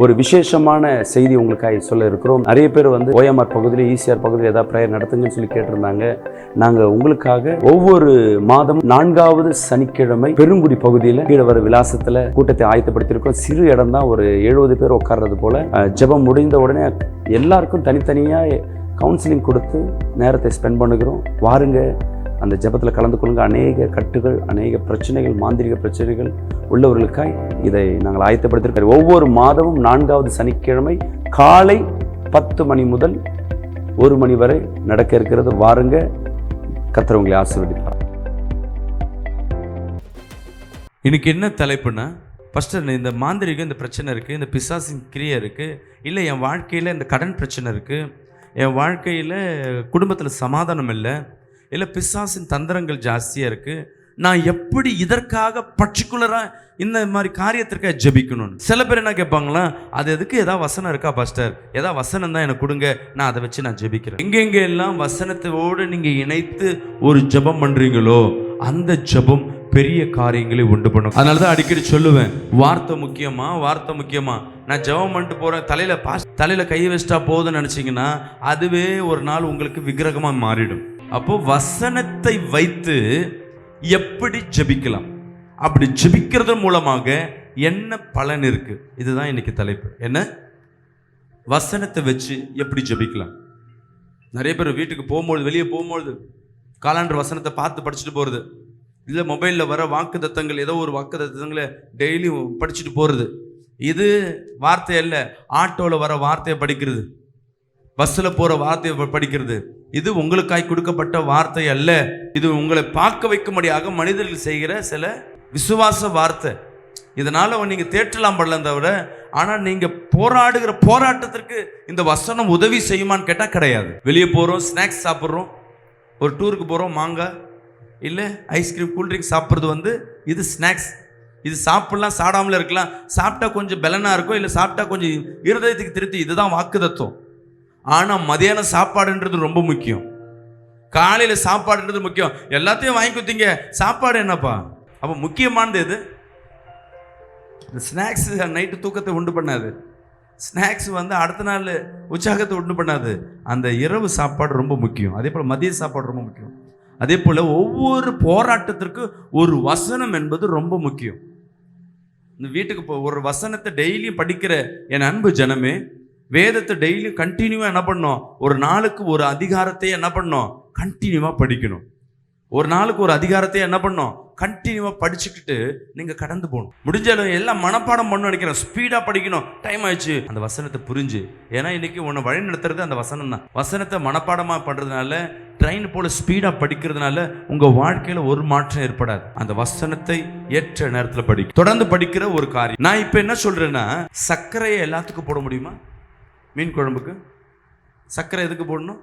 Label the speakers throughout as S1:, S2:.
S1: ஒரு விசேஷமான செய்தி உங்களுக்காக சொல்ல இருக்கிறோம். நிறைய பேர் ஓஎம்ஆர் பகுதியில் ஈசிஆர் பகுதியில் ஏதாவது ப்ரேயர் நடத்துங்கன்னு சொல்லி கேட்டிருந்தாங்க. நாங்கள் உங்களுக்காக ஒவ்வொரு மாதம் 4வது சனிக்கிழமை பெருங்குடி பகுதியில் கீழே வர விலாசத்தில் கூட்டத்தை ஆயத்தப்படுத்தியிருக்கோம். சிறு இடம் தான், ஒரு 70 பேர் உட்கார்றது போல. ஜெபம் முடிந்த உடனே எல்லாருக்கும் தனித்தனியாக கவுன்சிலிங் கொடுத்து நேரத்தை ஸ்பெண்ட் பண்ணுகிறோம். வாருங்க, அந்த ஜெபத்தில் கலந்து கொள்ளுங்க. அநேக கட்டுகள், அநேக பிரச்சனைகள், மாந்திரிக பிரச்சனைகள் உள்ளவர்களுக்காய் இதை நாங்கள் ஆயத்தப்படுத்தியிருக்கிறோம். ஒவ்வொரு மாதமும் 4வது சனிக்கிழமை காலை 10 மணி முதல் 1 மணி வரை நடக்க இருக்கிறது. வாருங்க, கர்த்தர் உங்களை ஆசீர்வதிப்பார்.
S2: இன்னைக்கு என்ன தலைப்புனா, ஃபஸ்ட்டு இந்த மாந்திரிகம், இந்த பிரச்சனை இருக்குது, இந்த பிசாசின் கிரியை இருக்குது, இல்லை என் வாழ்க்கையில் இந்த கடன் பிரச்சனை இருக்குது, என் வாழ்க்கையில் குடும்பத்தில் சமாதானம் இல்லை பிசாசின் தந்திரங்கள் ஜாஸ்தியாக இருக்குது, நான் எப்படி இதற்காக பர்டிகுலராக இந்த மாதிரி காரியத்திற்காக ஜெபிக்கணும்னு. சில பேர் என்ன கேட்பாங்களா, அது எதுக்கு ஏதாவது வசனம் இருக்கா பாஸ்டர், ஏதாவது வசனம் தான் எனக்கு கொடுங்க, நான் அதை வச்சு நான் ஜெபிக்கிறேன். எங்கெங்கே எல்லாம் வசனத்தோடு நீங்கள் இணைத்து ஒரு ஜெபம் பண்ணுறீங்களோ அந்த ஜெபம் பெரிய காரியங்களை உண்டு பண்ணும். அதனால தான் அடிக்கடி சொல்லுவேன், வார்த்தை முக்கியமா. நான் ஜெபம் பண்ணிட்டு போகிறேன், தலையில் கையை வச்சிட்டா போதுன்னு நினச்சிங்கன்னா அதுவே ஒரு நாள் உங்களுக்கு விக்கிரகமாக மாறிடும். அப்போ வசனத்தை வைத்து எப்படி ஜெபிக்கலாம், அப்படி ஜெபிக்கிறது மூலமாக என்ன பலன் இருக்கு, இதுதான் இன்னைக்கு தலைப்பு. என்ன, வசனத்தை வச்சு எப்படி ஜெபிக்கலாம். நிறைய பேர் வீட்டுக்கு போகும்பொழுது, வெளியே போகும்பொழுது காலாண்டர் வசனத்தை பார்த்து படிச்சுட்டு போகிறது, இல்லை மொபைலில் வர வாக்கு தத்தங்கள், ஏதோ ஒரு வாக்கு தத்தங்களை டெய்லியும் படிச்சுட்டு போகிறது. இது வார்த்தை அல்ல. ஆட்டோவில் வர வார்த்தையை படிக்கிறது, பஸ்ஸில் போகிற வார்த்தையை படிக்கிறது, இது உங்களுக்காய் கொடுக்கப்பட்ட வார்த்தை அல்ல. இது உங்களை பார்க்க வைக்கும்படியாக மனிதர்கள் செய்கிற சில விசுவாச வார்த்தை. இதனால் நீங்கள் தேற்றலாம் படலாம் தவிர, ஆனால் நீங்கள் போராடுகிற போராட்டத்திற்கு இந்த வசனம் உதவி செய்யுமான்னு கேட்டால் கிடையாது. வெளியே போகிறோம், ஸ்நாக்ஸ் சாப்பிட்றோம், ஒரு டூருக்கு போகிறோம், மாங்காய் இல்லை ஐஸ்கிரீம், கூல்ட்ரிங்க் சாப்பிட்றது இது ஸ்நாக்ஸ். இது சாப்பிட்லாம், சாடாமல இருக்கலாம், சாப்பிட்டா கொஞ்சம் பலனாக இருக்கும், இல்லை சாப்பிட்டா கொஞ்சம் இருதயத்துக்கு திருப்தி. இதுதான் வாக்கு தத்துவம். ஆனால் மதியானம் சாப்பாடுன்றது ரொம்ப முக்கியம், காலையில் சாப்பாடுன்றது முக்கியம். எல்லாத்தையும் வாங்கி கொடுத்தீங்க, சாப்பாடு என்னப்பா? அப்போ முக்கியமானது எது? இந்த ஸ்நாக்ஸ் நைட்டு தூக்கத்தை உண்டு பண்ணாது, ஸ்நாக்ஸ் அடுத்த நாள் உற்சாகத்தை உண்டு பண்ணாது. அந்த இரவு சாப்பாடு ரொம்ப முக்கியம். அதே போல் மதிய சாப்பாடு ரொம்ப முக்கியம். அதே போல் ஒவ்வொரு போராட்டத்திற்கு ஒரு வசனம் என்பது ரொம்ப முக்கியம். இந்த வீட்டுக்கு ஒரு வசனத்தை டெய்லியும் படிக்கிற என் அன்பு ஜனமே, வேதத்தை டெய்லியும் கண்டினியூவாக என்ன பண்ணணும், ஒரு நாளுக்கு ஒரு அதிகாரத்தை என்ன பண்ணணும், கண்டினியூவாக படிக்கணும். ஒரு நாளுக்கு ஒரு அதிகாரத்தை என்ன பண்ணணும், கண்டினியூவாக படிச்சுக்கிட்டு நீங்கள் கடந்து போகணும். முடிஞ்சாலும் எல்லாம் மனப்பாடம் பண்ணணும் நினைக்கிறேன், ஸ்பீடாக படிக்கணும், டைம் ஆயிடுச்சு. அந்த வசனத்தை புரிஞ்சு, ஏன்னா இன்னைக்கு உன்னை வழி நடத்துறது அந்த வசனம் தான். வசனத்தை மனப்பாடமாக பண்ணுறதுனால, ட்ரெயின் போல ஸ்பீடாக படிக்கிறதுனால உங்கள் வாழ்க்கையில் ஒரு மாற்றம் ஏற்படாது. அந்த வசனத்தை ஏற்ற நேரத்தில் தொடர்ந்து படிக்கிற ஒரு காரியம். நான் இப்போ என்ன சொல்கிறேன்னா, சர்க்கரையை எல்லாத்துக்கும் போட முடியுமா? மீன் குழம்புக்கு சர்க்கரை எதுக்கு போடணும்?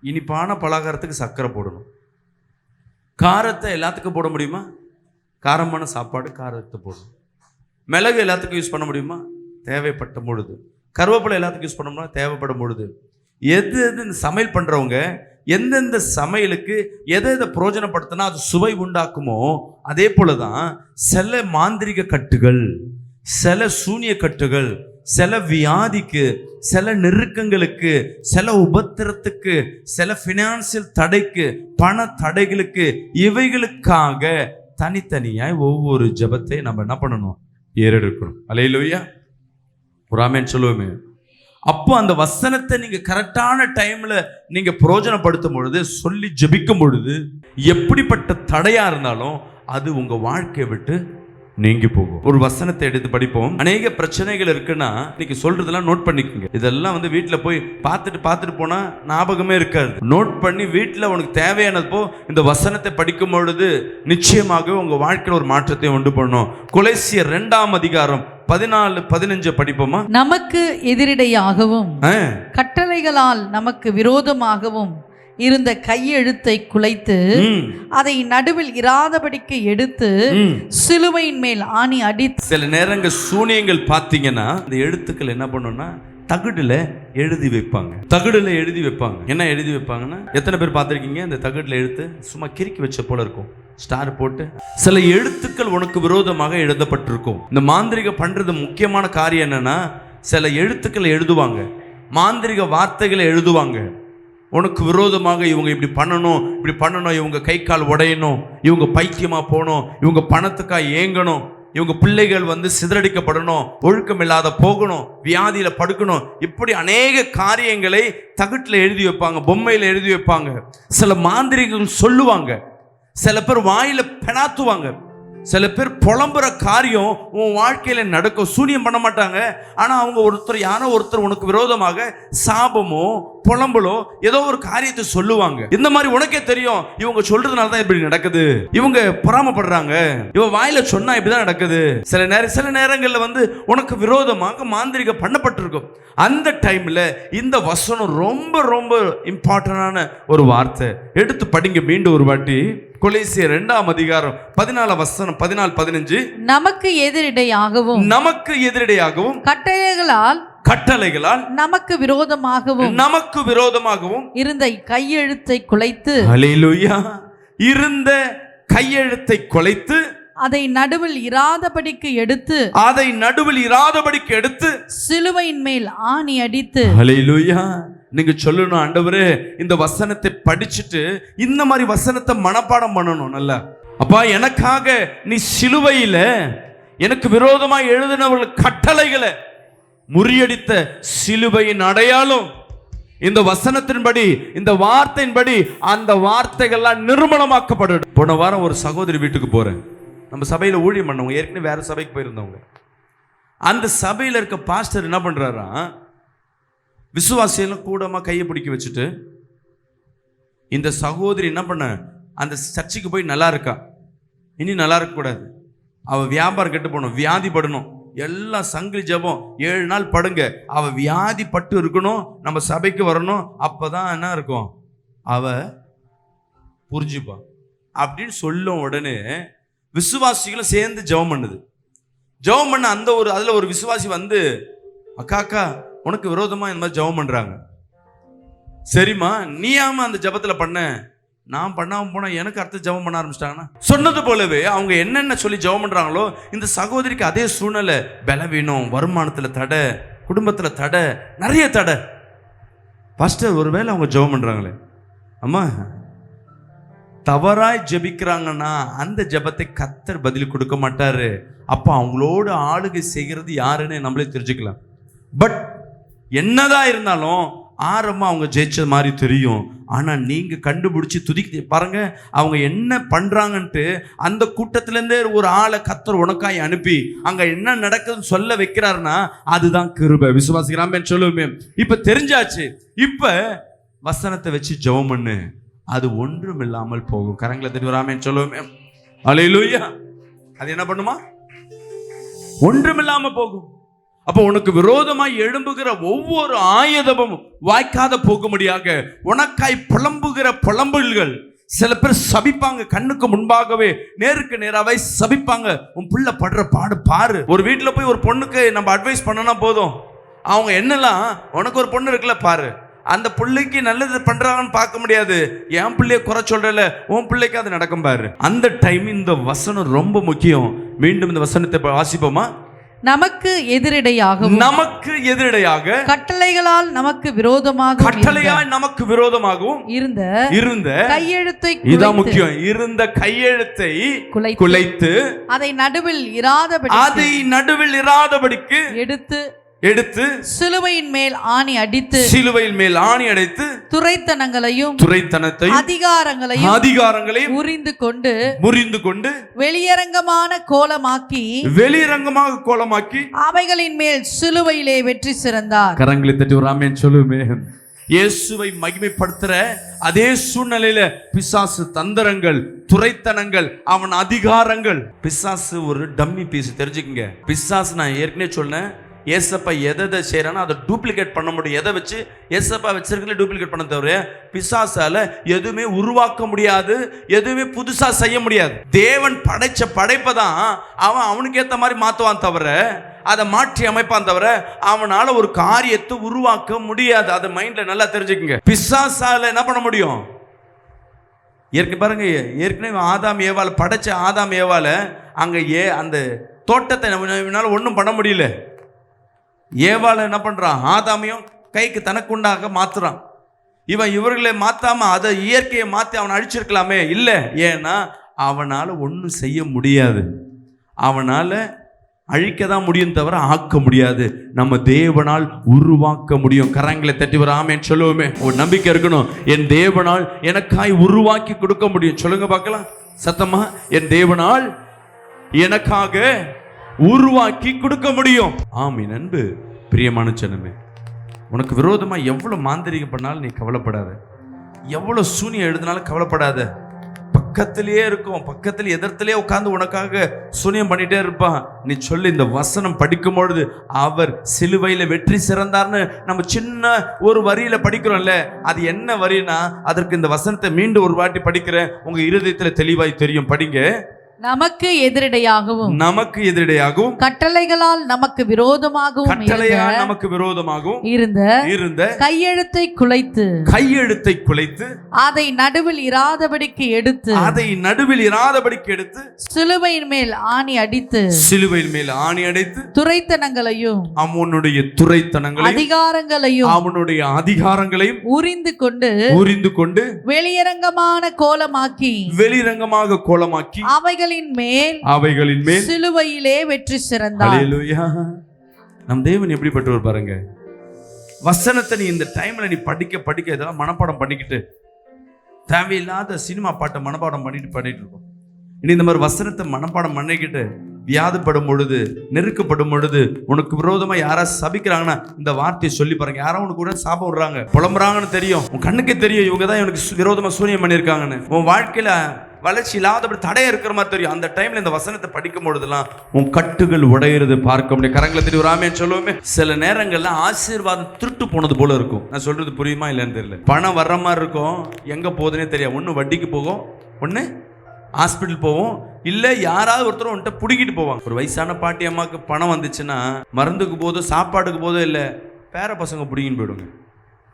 S2: இனிப்பான பலகாரத்துக்கு சர்க்கரை போடணும். காரத்தை எல்லாத்துக்கும் போட முடியுமா? காரமான சாப்பாடு காரத்தை போடணும். மிளகு எல்லாத்துக்கும் யூஸ் பண்ண முடியுமா? தேவைப்பட்ட பொழுது. கருவேப்பிலை எல்லாத்துக்கும் யூஸ் பண்ண முடியுமா? தேவைப்படும் பொழுது. எது இந்த சமையல் பண்ணுறவங்க எந்தெந்த சமையலுக்கு எதை பிரயோஜனப்படுத்தினா அது சுவை உண்டாக்குமோ, அதே போல தான் சில மாந்திரிக கட்டுகள், சில சூனிய கட்டுகள், சில வியாதிக்கு, சில நெருக்கங்களுக்கு, சில உபத்திரத்துக்கு, சில ஃபினான்சியல் தடைக்கு, பண தடைகளுக்கு, இவைகளுக்காக தனித்தனியாய் ஒவ்வொரு ஜெபத்தை நம்ம என்ன பண்ணணும், ஏறெடுக்கணும். அல்லேலூயா, ஒரு ஆமென் சொல்லுவோமே. அப்போ அந்த வசனத்தை நீங்க கரெக்டான டைம்ல நீங்க பிரயோஜனப்படுத்தும் பொழுது, சொல்லி ஜெபிக்கும் பொழுது, எப்படிப்பட்ட தடையா இருந்தாலும் அது உங்க வாழ்க்கையை விட்டு நீங்கி போகும். ஒரு வசனத்தை எடுத்து படிப்போம். அநேக பிரச்சனைகள் இருக்குன்னா இன்னைக்கு சொல்றதெல்லாம் நோட் பண்ணிக்கோங்க. இதெல்லாம் வீட்டில் போய் பார்த்துட்டு போனா ஞாபகமே இருக்காது. நோட் பண்ணி வீட்டில் உனக்கு தேவையானப்போ இந்த வசனத்தை படிக்கும் பொழுது நிச்சயமாக உங்க வாழ்க்கையில் ஒரு மாற்றத்தை உண்டு பண்ணும். கொலோசியர் 2ஆம் அதிகாரம் 14-15 படிப்போமா?
S3: நமக்கு எதிரிடையாகவும் கட்டளைகளால் நமக்கு விரோதமாகவும் இருந்த கையெழுத்தை குலைத்து அதை நடுவில் இராதபடிக்கு எடுத்து சிலுவையின் மேல் ஆணி அடித்து.
S2: சில நேரங்கள் சூனியங்கள் பார்த்தீங்கன்னா இந்த எழுத்துக்கள் என்ன பண்ணும்னா தகடுல எழுதி வைப்பாங்க. என்ன எழுதி வைப்பாங்கன்னா, எத்தனை பேர் பார்த்துருக்கீங்க? அந்த தகடுல எழுத்து சும்மா கிறுக்கி வச்ச போல இருக்கும். ஸ்டார் போட்டு சில எழுத்துக்கள் உனக்கு விரோதமாக எழுதப்பட்டிருக்கும். இந்த மாந்திரிக பண்றது முக்கியமான காரியம் என்னன்னா, சில எழுத்துக்களை எழுதுவாங்க, மாந்திரிக வார்த்தைகளை எழுதுவாங்க. உனக்கு விரோதமாக இவங்க இப்படி பண்ணணும், இவங்க கை கால் உடையணும், இவங்க பைத்தியமா போகணும், இவங்க பணத்துக்காக ஏங்கணும், இவங்க பிள்ளைகள் சிதறடிக்கப்படணும், ஒழுக்கம் இல்லாத போகணும், வியாதியில படுக்கணும், இப்படி அநேக காரியங்களை தகட்டில் எழுதி வைப்பாங்க, பொம்மையில எழுதி வைப்பாங்க. சில மாந்திரிகர்கள் சொல்லுவாங்க, சில பேர் வாயில பெணாத்துவாங்க, சில பேர் புலம்புற காரியம் உன் வாழ்க்கையில நடக்கும். சூனியம் பண்ண மாட்டாங்க, ஆனா அவங்க யாரோ ஒருத்தர் உனக்கு விரோதமாக சாபமோ புலம்பலோ ஏதோ ஒரு காரியத்தை சொல்லுவாங்க. இந்த மாதிரி உனக்கே தெரியும், இவங்க சொல்றதுனால தான் இப்படி நடக்குது, இவங்க பொறாமப்படுறாங்க, இவ வாயில சொன்னா இப்படிதான் நடக்குது. சில நேரங்கள்ல உனக்கு விரோதமாக மாந்திரிக பண்ணப்பட்டிருக்கும். அந்த டைம்ல இந்த வசனம் ரொம்ப ரொம்ப இம்பார்ட்டன்டான ஒரு வார்த்தை. எடுத்து படிங்க மீண்டும் ஒரு வாட்டி. கொலோசியர் 2ஆம் அதிகாரம் 14 வசனம் 14-15.
S3: நமக்கு எதிரிடையாகவும்
S2: கட்டளைகளால்
S3: நமக்கு விரோதமாகவும் இருந்த கையெழுத்தை குலைத்து,
S2: ஹல்லேலூயா, இருந்த கையெழுத்தை குலைத்து
S3: அதை நடுவில் இராதபடிக்கு எடுத்து சிலுவையின் மேல் ஆணி அடித்து.
S2: ஹல்லேலூயா. நீங்க சொல்லணும், ஆண்டவரே இந்த வசனத்தை படிச்சுட்டு இந்த மாதிரி வசனத்தை மனப்பாடம் பண்ணணும் நல்லா. அப்பா, எனக்காக நீ சிலுவையில எனக்கு விரோதமா எழுதினவர்கள் கட்டளைகளை முறியடித்த சிலுவையின் அடையாளம் இந்த வசனத்தின்படி, இந்த வார்த்தையின்படி அந்த வார்த்தைகள்லாம் நிர்மூலமாக்கப்படும். போன வாரம் ஒரு சகோதரி வீட்டுக்கு போறேன். நம்ம சபையில ஊழியம் பண்ணவங்க, ஏற்கனவே வேற சபைக்கு போயிருந்தவங்க. அந்த சபையில இருக்க பாஸ்டர் என்ன பண்றாரா, விசுவாசியெல்லாம் கூடமா கையை பிடிக்க வச்சுட்டு, இந்த சகோதரி என்ன பண்ண, அந்த சர்ச்சுக்கு போய் நல்லா இருக்கா, இனி நல்லா இருக்கக்கூடாது, அவள் வியாபாரம் கெட்டு போகணும், வியாதி படணும், எல்லாம் சங்கிலி ஜபம் 7 நாள் படுங்க, அவள் வியாதி பட்டு இருக்கணும், நம்ம சபைக்கு வரணும், அப்போதான் என்ன இருக்கும், அவ புரிஞ்சுப்பா அப்படின்னு சொல்லும். உடனே விசுவாசிகளும் சேர்ந்து ஜெபம் பண்ணுது. ஜெபம் பண்ண அதில் ஒரு விசுவாசி அக்கா உனக்கு விரோதமா இந்த மாதிரி ஜெபம் பண்றாங்க, சரிம்மா நீ ஆமா அந்த ஜெபத்துல பண்ண, நான் பண்ணாம போனா எனக்கு அடுத்து ஜெபம் பண்ண ஆரம்பிச்சிட்டாங்கன்னா. சொன்னது போலவே அவங்க என்னென்ன சொல்லி ஜெபம் பண்றாங்களோ, இந்த சகோதரிக்கு அதே சூழ்நிலை, பலவீனம், வருமானத்துல தடை, குடும்பத்துல தடை, நிறைய தடை. பாஸ்டர் ஒருவேளை அவங்க ஜெபம் பண்றாங்களே, அம்மா தவறாய் ஜெபிக்கிறாங்கன்னா அந்த ஜெபத்தை கர்த்தர் பதில் கொடுக்க மாட்டாரு. அப்ப அவங்களோட ஆளுகை செய்கிறது யாருன்னு நம்மளே தெரிஞ்சுக்கலாம். பட் என்னதான் இருந்தாலும் ஆரம்பம் அவங்க ஜெயிச்ச மாதிரி தெரியும். ஆனா நீங்க கண்டுபிடிச்சு துதிக்க பாருங்க, அவங்க என்ன பண்றாங்கன்ட்டு அந்த கூட்டத்திலேருந்தே ஒரு ஆளை கர்த்தர் உனக்காய் அனுப்பி அங்க என்ன நடக்குதுன்னு சொல்ல வைக்கிறாருன்னா அதுதான் கிருபை. விசுவாசிக்கிறாமே சொல்லுவோமே. இப்ப தெரிஞ்சாச்சு, இப்ப வசனத்தை வச்சு ஜெபம் பண்ணு, அது ஒன்றும் இல்லாமல் போகும். கரங்களை தெரிவிராமே சொல்லுவோமே. அல்லேலூயா. அது என்ன பண்ணுமா, ஒன்றும் இல்லாம போகும். அப்போ உனக்கு விரோதமாய் எழும்புகிற ஒவ்வொரு ஆயுதமும் வாய்க்காத போகும்படியாக உனக்காய் புலம்புகிற புலம்பல்கள், சில பேர் சபிப்பாங்க, கண்ணுக்கு முன்பாகவே நேருக்கு நேராவே சபிப்பாங்க. உன் பிள்ளை படுற பாடு பாரு. ஒரு வீட்டுல போய் ஒரு பொண்ணுக்கு நம்ம அட்வைஸ் பண்ணனா போதும், அவங்க என்னெல்லாம், உனக்கு ஒரு பொண்ணு இருக்குல்ல பாரு, அந்த பிள்ளைக்கு நல்லது பண்றாங்கன்னு பார்க்க முடியாது, என் பிள்ளைய குறை சொல்றல, உன் பிள்ளைக்கு அது நடக்கும் பாரு. அந்த டைம் இந்த வசனம் ரொம்ப முக்கியம். மீண்டும் இந்த வசனத்தை வாசிப்போமா.
S3: நமக்கு எதிரிடையாக
S2: கட்டளைகளால் நமக்கு விரோதமாகவும் இருந்த
S3: கையெழுத்தை,
S2: இதான் முக்கியம், இருந்த கையெழுத்தை குலைத்து
S3: அதை நடுவில் இராதபடிக்கு
S2: எடுத்து
S3: சிலுவையின் மேல் ஆணி அடித்து துரைத்தனத்தையும் அதிகாரங்களையும் முறிந்து கொண்டு வெளியரங்கமாக கோலமாக்கி அவைகளின் மேல் சிலுவையிலே வெற்றி சிறந்தார்.
S2: கரங்களை தட்டி ஒரு ஆமென் சொல்லுமே. இயேசுவை மகிமைப்படுத்துற அதே சூழ்நிலையில பிசாசு தந்திரங்கள், துரைத்தனங்கள், அவன் அதிகாரங்கள். பிசாசு ஒரு டம்மி பீஸ், தெரிஞ்சுக்கங்க. பிசாசு நான் ஏற்கனவே சொன்னேன், ஏசப்பா எதை செய்யறானோ அதை டூப்ளிகேட் பண்ண முடியும். எதை வச்சு ஏசப்பா வச்சிருக்கல டூப்ளிகேட் பண்ண தவிர பிசாசால எதுவுமே உருவாக்க முடியாது, எதுவுமே புதுசா செய்ய முடியாது. தேவன் படைச்ச படைப்பை தான் அவனுக்கு ஏற்ற மாதிரி மாற்றுவான் தவிர, அதை மாற்றி அமைப்பான் தவிர அவனால ஒரு காரியத்தை உருவாக்க முடியாது. அதை மைண்ட்ல நல்லா தெரிஞ்சுக்கங்க. பிசாசால என்ன பண்ண முடியும், பாருங்க, ஏற்கனவே ஆதாம் ஏவாளை படைச்ச ஆதாம் ஏவாளை அங்கே அந்த தோட்டத்தை நம்மளால ஒன்றும் பண்ண முடியல. ஏவாளை என்ன பண்ணுறான், ஆதாமையும் கைக்கு தனக்குண்டாக மாற்றுறான். இவர்களை மாற்றாம அதை இயற்கையை மாற்றி அவனை அழிச்சிருக்கலாமே, இல்லை. ஏன்னா அவனால் ஒன்றும் செய்ய முடியாது. அவனால் அழிக்க தான் முடியும் தவிர ஆக்க முடியாது. நம்ம தேவனால் உருவாக்க முடியும். கரங்களை தட்டி வர ஆமென் சொல்லுவோமே. ஒரு நம்பிக்கை இருக்கணும், என் தேவனால் எனக்காய் உருவாக்கி கொடுக்க முடியும். சொல்லுங்க பார்க்கலாம் சத்தமா, என் தேவனால் எனக்காக உருவாக்கி கொடுக்க முடியும். ஆமீன். அன்பு பிரியமான ஜனமே, உனக்கு விரோதமா எவ்வளவு மாந்திரிகம் பண்ணாலும் நீ கவலைப்படாத. எவ்வளவு சூனியம் எழுதினாலும் கவலைப்படாத. பக்கத்திலேயே இருக்கும், பக்கத்தில் எதிர்த்திலே உட்கார்ந்து உனக்காக சூனியம் பண்ணிட்டே இருப்பான். நீ சொல்லி இந்த வசனம் படிக்கும் பொழுது அவர் சிலுவையில வெற்றி சிறந்தார்னு நம்ம சின்ன ஒரு வரியில படிக்கிறோம்ல, அது என்ன வரினா அதற்கு இந்த வசனத்தை மீண்டும் ஒரு வாட்டி படிக்கிறேன், உங்க இருதயத்துல தெளிவாய் தெரியும். படிங்க.
S3: நமக்கு எதிரடையாகவும்
S2: கட்டளைகளால்
S3: நமக்கு விரோதமாகவும்
S2: இருந்த
S3: கையெழுத்தை குலைத்து அதை நடுவில் இராதபடிக்கு எடுத்து சிலுவையின் மேல் ஆணி அடித்து துரைத்தனங்களையும்
S2: அவனுடைய அதிகாரங்களையும்
S3: உரிந்து கொண்டு வெளியரங்கமாக கோலமாக்கி அவைகளின் மேல் சிலுவையிலே வெற்றி சிறந்தார்.
S2: ஹல்லேலூயா. நம் தேவன் எப்படிப்பட்டவர் பாருங்க. வசனத்தை நீ இந்த டைம்ல நீ படிக்க இதெல்லாம் மனப்பாடம் பண்ணிக்கிட்டு தேவையில்லாத சினிமா பாட்டை மனப்பாடம் பண்ணிட்டு இருக்கோம். இனி இந்த மாதிரி வசனத்தை மனப்பாடம் பண்ணிக்கிட்டு வியாதிப்படும் பொழுது, நெருக்கப்படும் பொழுது, உனக்கு விரோதமா யாராவது சபிக்கிறாங்கன்னா இந்த வார்த்தையை சொல்லி பாருங்க. யாரோ உனக்கு கூட சாபம் விடுறாங்க, புலம்புறாங்கன்னு தெரியும், உன் கண்ணுக்கே தெரியும் இவங்க தான் இவனுக்கு விரோதமா சூனியம் பண்ணியிருக்காங்கன்னு. உன் வாழ்க்கையில வளர்ச்சி இல்லாதபடி தடையா இருக்கிற மாதிரி தெரியும். அந்த டைம்ல இந்த வசனத்தை படிக்கும் பொழுதுலாம் உன் கட்டுகள் உடையிறது பார்க்க முடியும். கரங்களை தெரியும் ராமேன்னு சொல்லுவோமே. சில நேரங்கள்ல ஆசீர்வாதம் திருட்டு போனது போல இருக்கும். நான் சொல்றது புரியுமா இல்லைன்னு தெரியல. பணம் வர்ற மாதிரி இருக்கும், எங்க போகுதுன்னே தெரியாது. ஒண்ணு வட்டிக்கு போகும், ஒண்ணு ஹாஸ்பிட்டல் போவோம், இல்லை யாராவது ஒருத்தர் உன்கிட்ட பிடிக்கிட்டு போவாங்க. ஒரு வயசான பாட்டி அம்மாவுக்கு பணம் வந்துச்சுன்னா மருந்துக்கு போதோ சாப்பாடுக்கு போதோ இல்லை, பேர பசங்க பிடிக்கின்னு போயிடுங்க.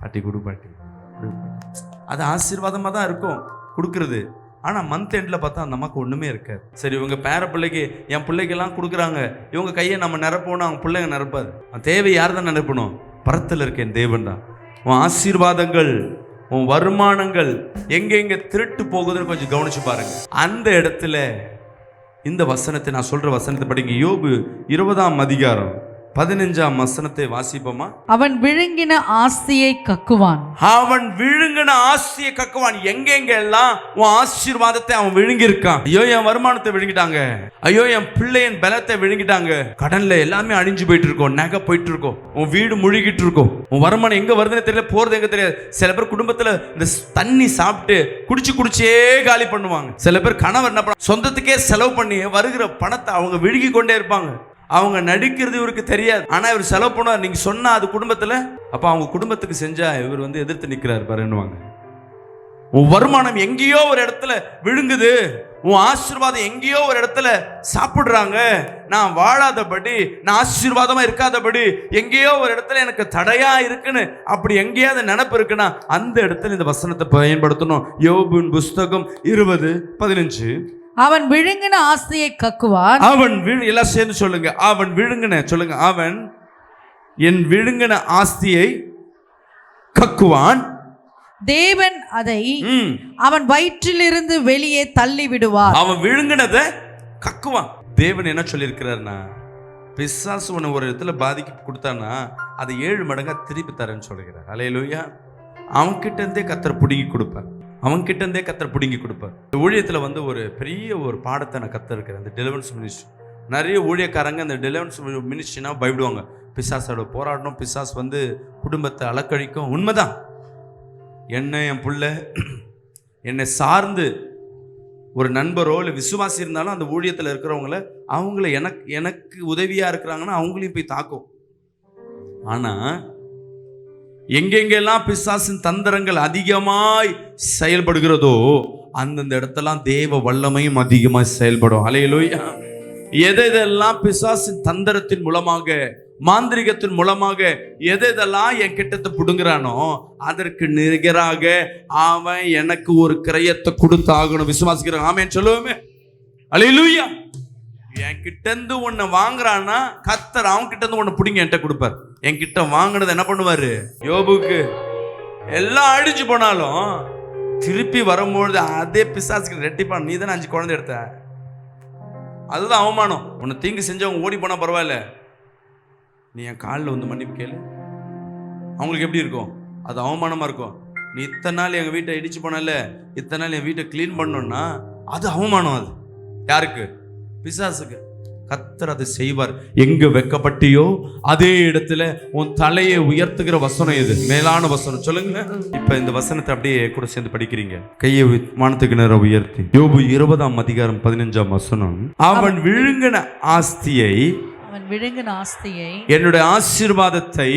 S2: பாட்டி கொடு பாட்டி. அது ஆசீர்வாதமாக தான் இருக்கும் கொடுக்கறது. ஆனால் மந்த் எண்டில் பார்த்தா அந்த அம்மாவுக்கு ஒன்றுமே இருக்காது. சரி இவங்க பேர பிள்ளைக்கு, என் பிள்ளைக்கெல்லாம் கொடுக்குறாங்க, இவங்க கையை நம்ம நிரப்பணும், அவங்க பிள்ளைங்க நிரப்பாது. தேவை யார் தான் நிரப்பணும்? பரத்தில் இருக்கேன் தேவன் தான். உன் ஆசீர்வாதங்கள், உன் வருமானங்கள் எங்கெங்க திருட்டு போகுதுன்னு கொஞ்சம் கவனிச்சு பாருங்க. அந்த இடத்துல இந்த வசனத்தை, நான் சொல்ற வசனத்தை படிங்க. யோபு 20ஆம் அதிகாரம் 15ஆம் வசனத்தை வாசிப்போமா?
S3: அவன் விழுங்கின ஆஸ்தியை கக்குவான்.
S2: எங்கெங்க எல்லாம் உன் ஆசீர்வாதத்தை அவன் விழுங்கி இருக்கான். ஐயோ என் வருமானத்தை விழுங்கிட்டாங்க, ஐயோ என் பிள்ளையின் பலத்தை விழுங்கிட்டாங்க, கடன்ல எல்லாமே அழிஞ்சு போயிட்டு இருக்கோம், நகை போயிட்டு இருக்கோம், உன் வீடு முழுகிட்டு இருக்கோம், உன் வருமானம் எங்க வருதுன்னு தெரியல, போறது எங்க தெரியாது. சில பேர் குடும்பத்துல இந்த தண்ணி சாப்பிட்டு குடிச்சே காலி பண்ணுவாங்க. சில பேர் கணவர் என்ன பண்ண, சொந்தத்துக்கே செலவு பண்ணி வருகிற பணத்தை அவங்க விழுகி கொண்டே இருப்பாங்க. அவங்க நடிக்கிறது இவருக்கு தெரியாது, ஆனா இவர் செலவு பண்ணுவார். நீங்க சொன்னா அது குடும்பத்துல, அப்ப அவங்க குடும்பத்துக்கு செஞ்சா இவர் எதிர்த்து நிக்கிறார் பாருன்னுவாங்க. உன் வருமானம் எங்கேயோ ஒரு இடத்துல விழுங்குது, உன் ஆசீர்வாதம் எங்கேயோ ஒரு இடத்துல சாப்பிடுறாங்க. நான் வாழாதபடி, நான் ஆசீர்வாதமா இருக்காதபடி எங்கேயோ ஒரு இடத்துல எனக்கு தடையா இருக்குன்னு அப்படி எங்கேயாவது நினைப்பு இருக்குன்னா அந்த இடத்துல இந்த வசனத்தை பயன்படுத்தணும். யோபுவின் புஸ்தகம் 20:15.
S3: அவன் விழுங்கின ஆஸ்தியை கக்குவான்.
S2: எல்லாம் சேர்ந்து சொல்லுங்க. அவன் விழுங்கின, சொல்லுங்க. அவன் என் விழுங்கின ஆஸ்தியை கக்குவான்.
S3: தேவன் அதை அவன் வயிற்றிலிருந்து வெளியே தள்ளி விடுவார்.
S2: அவன் விழுங்கினதை கக்குவான். தேவன் என்ன சொல்லியிருக்கிறார்னா, பிசாசு உன்னை ஒரு இடத்துல பாதிக்கு கொடுத்தானா அதை 7 மடங்கா திருப்பி தரேன்னு சொல்லுகிறார். அல்லேலூயா. அவன்கிட்ட இருந்தே கர்த்தர் பிடுங்கி கொடுப்பார். ஊழியத்தில் ஒரு பெரிய ஒரு பாடத்தை நான் கற்றுருக்கிறேன். அந்த டெலிவரன்ஸ் மினிஸ்ட்ரி. நிறைய ஊழியக்காரங்க அந்த டெலிவரன்ஸ் மினிஸ்ட்ரினா பயப்படுவாங்க. பிசாசோட போராடணும், பிசாஸ் குடும்பத்தை அலக்கழிக்கும். உண்மைதான். என் பிள்ளை என்னை சார்ந்து ஒரு நண்பரோ இல்லை விசுவாசி இருந்தாலும் அந்த ஊழியத்தில் இருக்கிறவங்கள அவங்கள எனக்கு உதவியாக இருக்கிறாங்கன்னா அவங்களையும் போய் தாக்கும். ஆனால் எங்கெங்கெல்லாம் பிசாசின் தந்திரங்கள் அதிகமாய் செயல்படுகிறதோ அந்தந்த இடத்தெல்லாம் தேவ வல்லமையும் அதிகமாய் செயல்படும். அல்லேலூயா. எதெல்லாம் பிசாசின் தந்திரத்தின் மூலமாக மாந்திரிகத்தின் மூலமாக எதெல்லாம் என் கிட்டத்தை புடுங்குறானோ அதற்கு நிகராக அவன் எனக்கு ஒரு கிரயத்தை கொடுத்தாகணும். விசுவாசிக்கிறான், ஆமென் சொல்லுவோமே. அல்லேலூயா. என் கிட்ட இருந்து ஒன்னு வாங்குறான்னா கர்த்தர் அவன் கிட்ட இருந்து ஒன்னு பிடிங்க என்கிட்ட கொடுப்பார். என் கிட்ட வாங்கினது என்ன பண்ணுவாரு? யோபுக்கு எல்லாம் அழிஞ்சு போனாலும் திருப்பி வரும்பொழுது அதே பிசாசுக்கு ரெட்டிப்பான். நீ தானே 5 குழந்தை எடுத்த, அதுதான் அவமானம். உன்னை தீங்கு செஞ்சவங்க ஓடி போனா பரவாயில்ல, நீ என் காலில் வந்து மன்னிப்பு கேளு. அவங்களுக்கு எப்படி இருக்கும்? அது அவமானமா இருக்கும். நீ இத்தனை நாள் எங்க வீட்டை இடிச்சு போனல, இத்தனை நாள் என் வீட்டை கிளீன் பண்ணோம்னா அது அவமானம். அது யாருக்கு? பிசாசுக்கு. கர்த்தர் அதை செய்வார். எங்க வெக்கப்பட்டியோ அதே இடத்துல உன் தலையை உயர்த்துகிற வசனம் எது? மேலான வசனம் சொல்லுங்க. இப்ப இந்த வசனத்தை அப்படியே கூட சேர்ந்து படிக்கிறீங்க. கையை வானத்துக்கு நேரம் உயர்த்தி. யோபு 20ஆம் அதிகாரம் 15ஆம் வசனம். அவன் விழுங்கின ஆஸ்தியை, என்னுடைய ஆசீர்வாதத்தை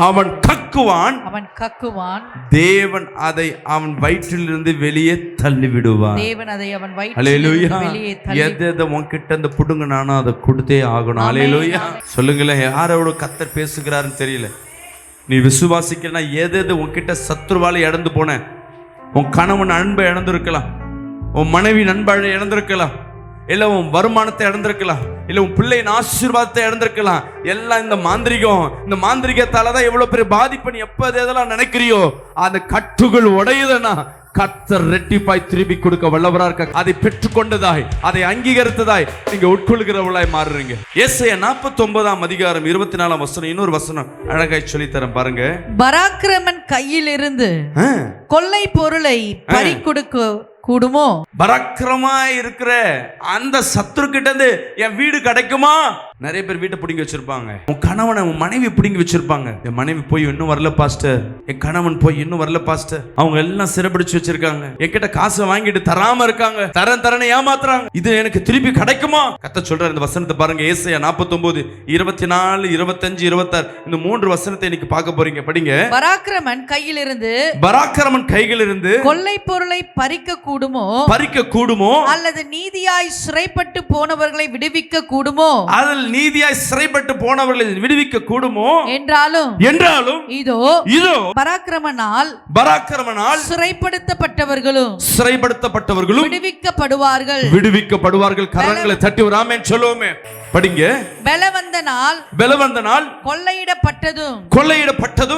S2: அவன் கக்குவான், தேவன் அதை அவன் வயிற்றிலிருந்து வெளியே தள்ளி விடுவான். அல்லேலூயா. எதை உன்கிட்ட இருந்து புடுங்கினானோ அதை கொடுத்தே ஆகணும். அல்லேலூயா. சொல்லுங்களேன், யாரோட கர்த்தர் பேசுகிறாருன்னு தெரியல. நீ விசுவாசிக்கலனா எது உன்கிட்ட சத்துருவால இழந்து போன, உன் கணவன் அன்பை இழந்திருக்கலாம், உன் மனைவி நண்பை இழந்திருக்கலாம், இல்ல உன் வருமானத்தை இழந்திருக்கலாம், இல்ல உன் பிள்ளையின் ஆசீர்வாதத்தை இழந்திருக்கலாம். எல்லாம் இந்த மாந்திரிகத்தால தான் எவ்வளவு பெரிய பாதிப்பு. நீ எப்ப எதெல்லாம் நினைக்கிறியோ அந்த கட்டுகள் உடையுதுன்னா கர்த்தர் ரெட்டிப்பாய் திருப்பி கொடுக்க வல்லவரா இருக்க. அதை பெற்றுக்கொண்டதாய், அதை அங்கீகரித்ததாய் நீங்க உட்கொள்கிறவளாய் மாறுறீங்க. ஏசாயா 49ஆம் அதிகாரம் 24ஆம் வசனம். இன்னொரு வசனம் அழகாய் சொல்லி தரேன் பாருங்க.
S3: பராக்கிரமன் கையில் இருந்து கொள்ளை பொருளை பறிகொடுக்க கூடுமோ?
S2: பராக்கிரமா இருக்கிற அந்த சத்துரு கிட்ட இருந்து என் வீடு கிடைக்குமா? நிறைய பேர் வீட்டை பிடிங்கி வச்சிருப்பாங்க. உன் கணவனை, உன் மனைவி பிடிங்கி வச்சிருப்பாங்க. என் மனைவி போய் இன்னும் வரல பாஸ்டர், என் கணவன் போய் இன்னும் வரல பாஸ்டர். அவங்க எல்லாம் சிறப்பிடிச்சு வச்சிருக்காங்க. என்கிட்ட காசை வாங்கிட்டு தராம இருக்காங்க, தரேன்னு ஏமாத்துறாங்க. இது எனக்கு திருப்பி கிடைக்குமா? கர்த்தர் சொல்றார். இந்த வசனத்தை பாருங்க. ஏசாயா 49, 24, 25, 26 இந்த 3 வசனத்தை இன்னைக்கு பார்க்க போறீங்க. படிங்க.
S3: பராக்கிரமன் கையிலிருந்து கொள்ளை பொருளை பறிக்க கூடுமோ? அல்லது நீதியாய் சிறைப்பட்டு போனவர்களை விடுவிக்க கூடுமோ?
S2: என்றாலும்
S3: இதோ பராக்கிரமனால் சிறைப்படுத்தப்பட்டவர்களும் விடுவிக்கப்படுவார்கள்.
S2: கரங்களை தட்டி ஒரு ஆமென் சொல்லுவோமே. படிங்க.
S3: பலவந்த நாள் கொள்ளையிடப்பட்டதும்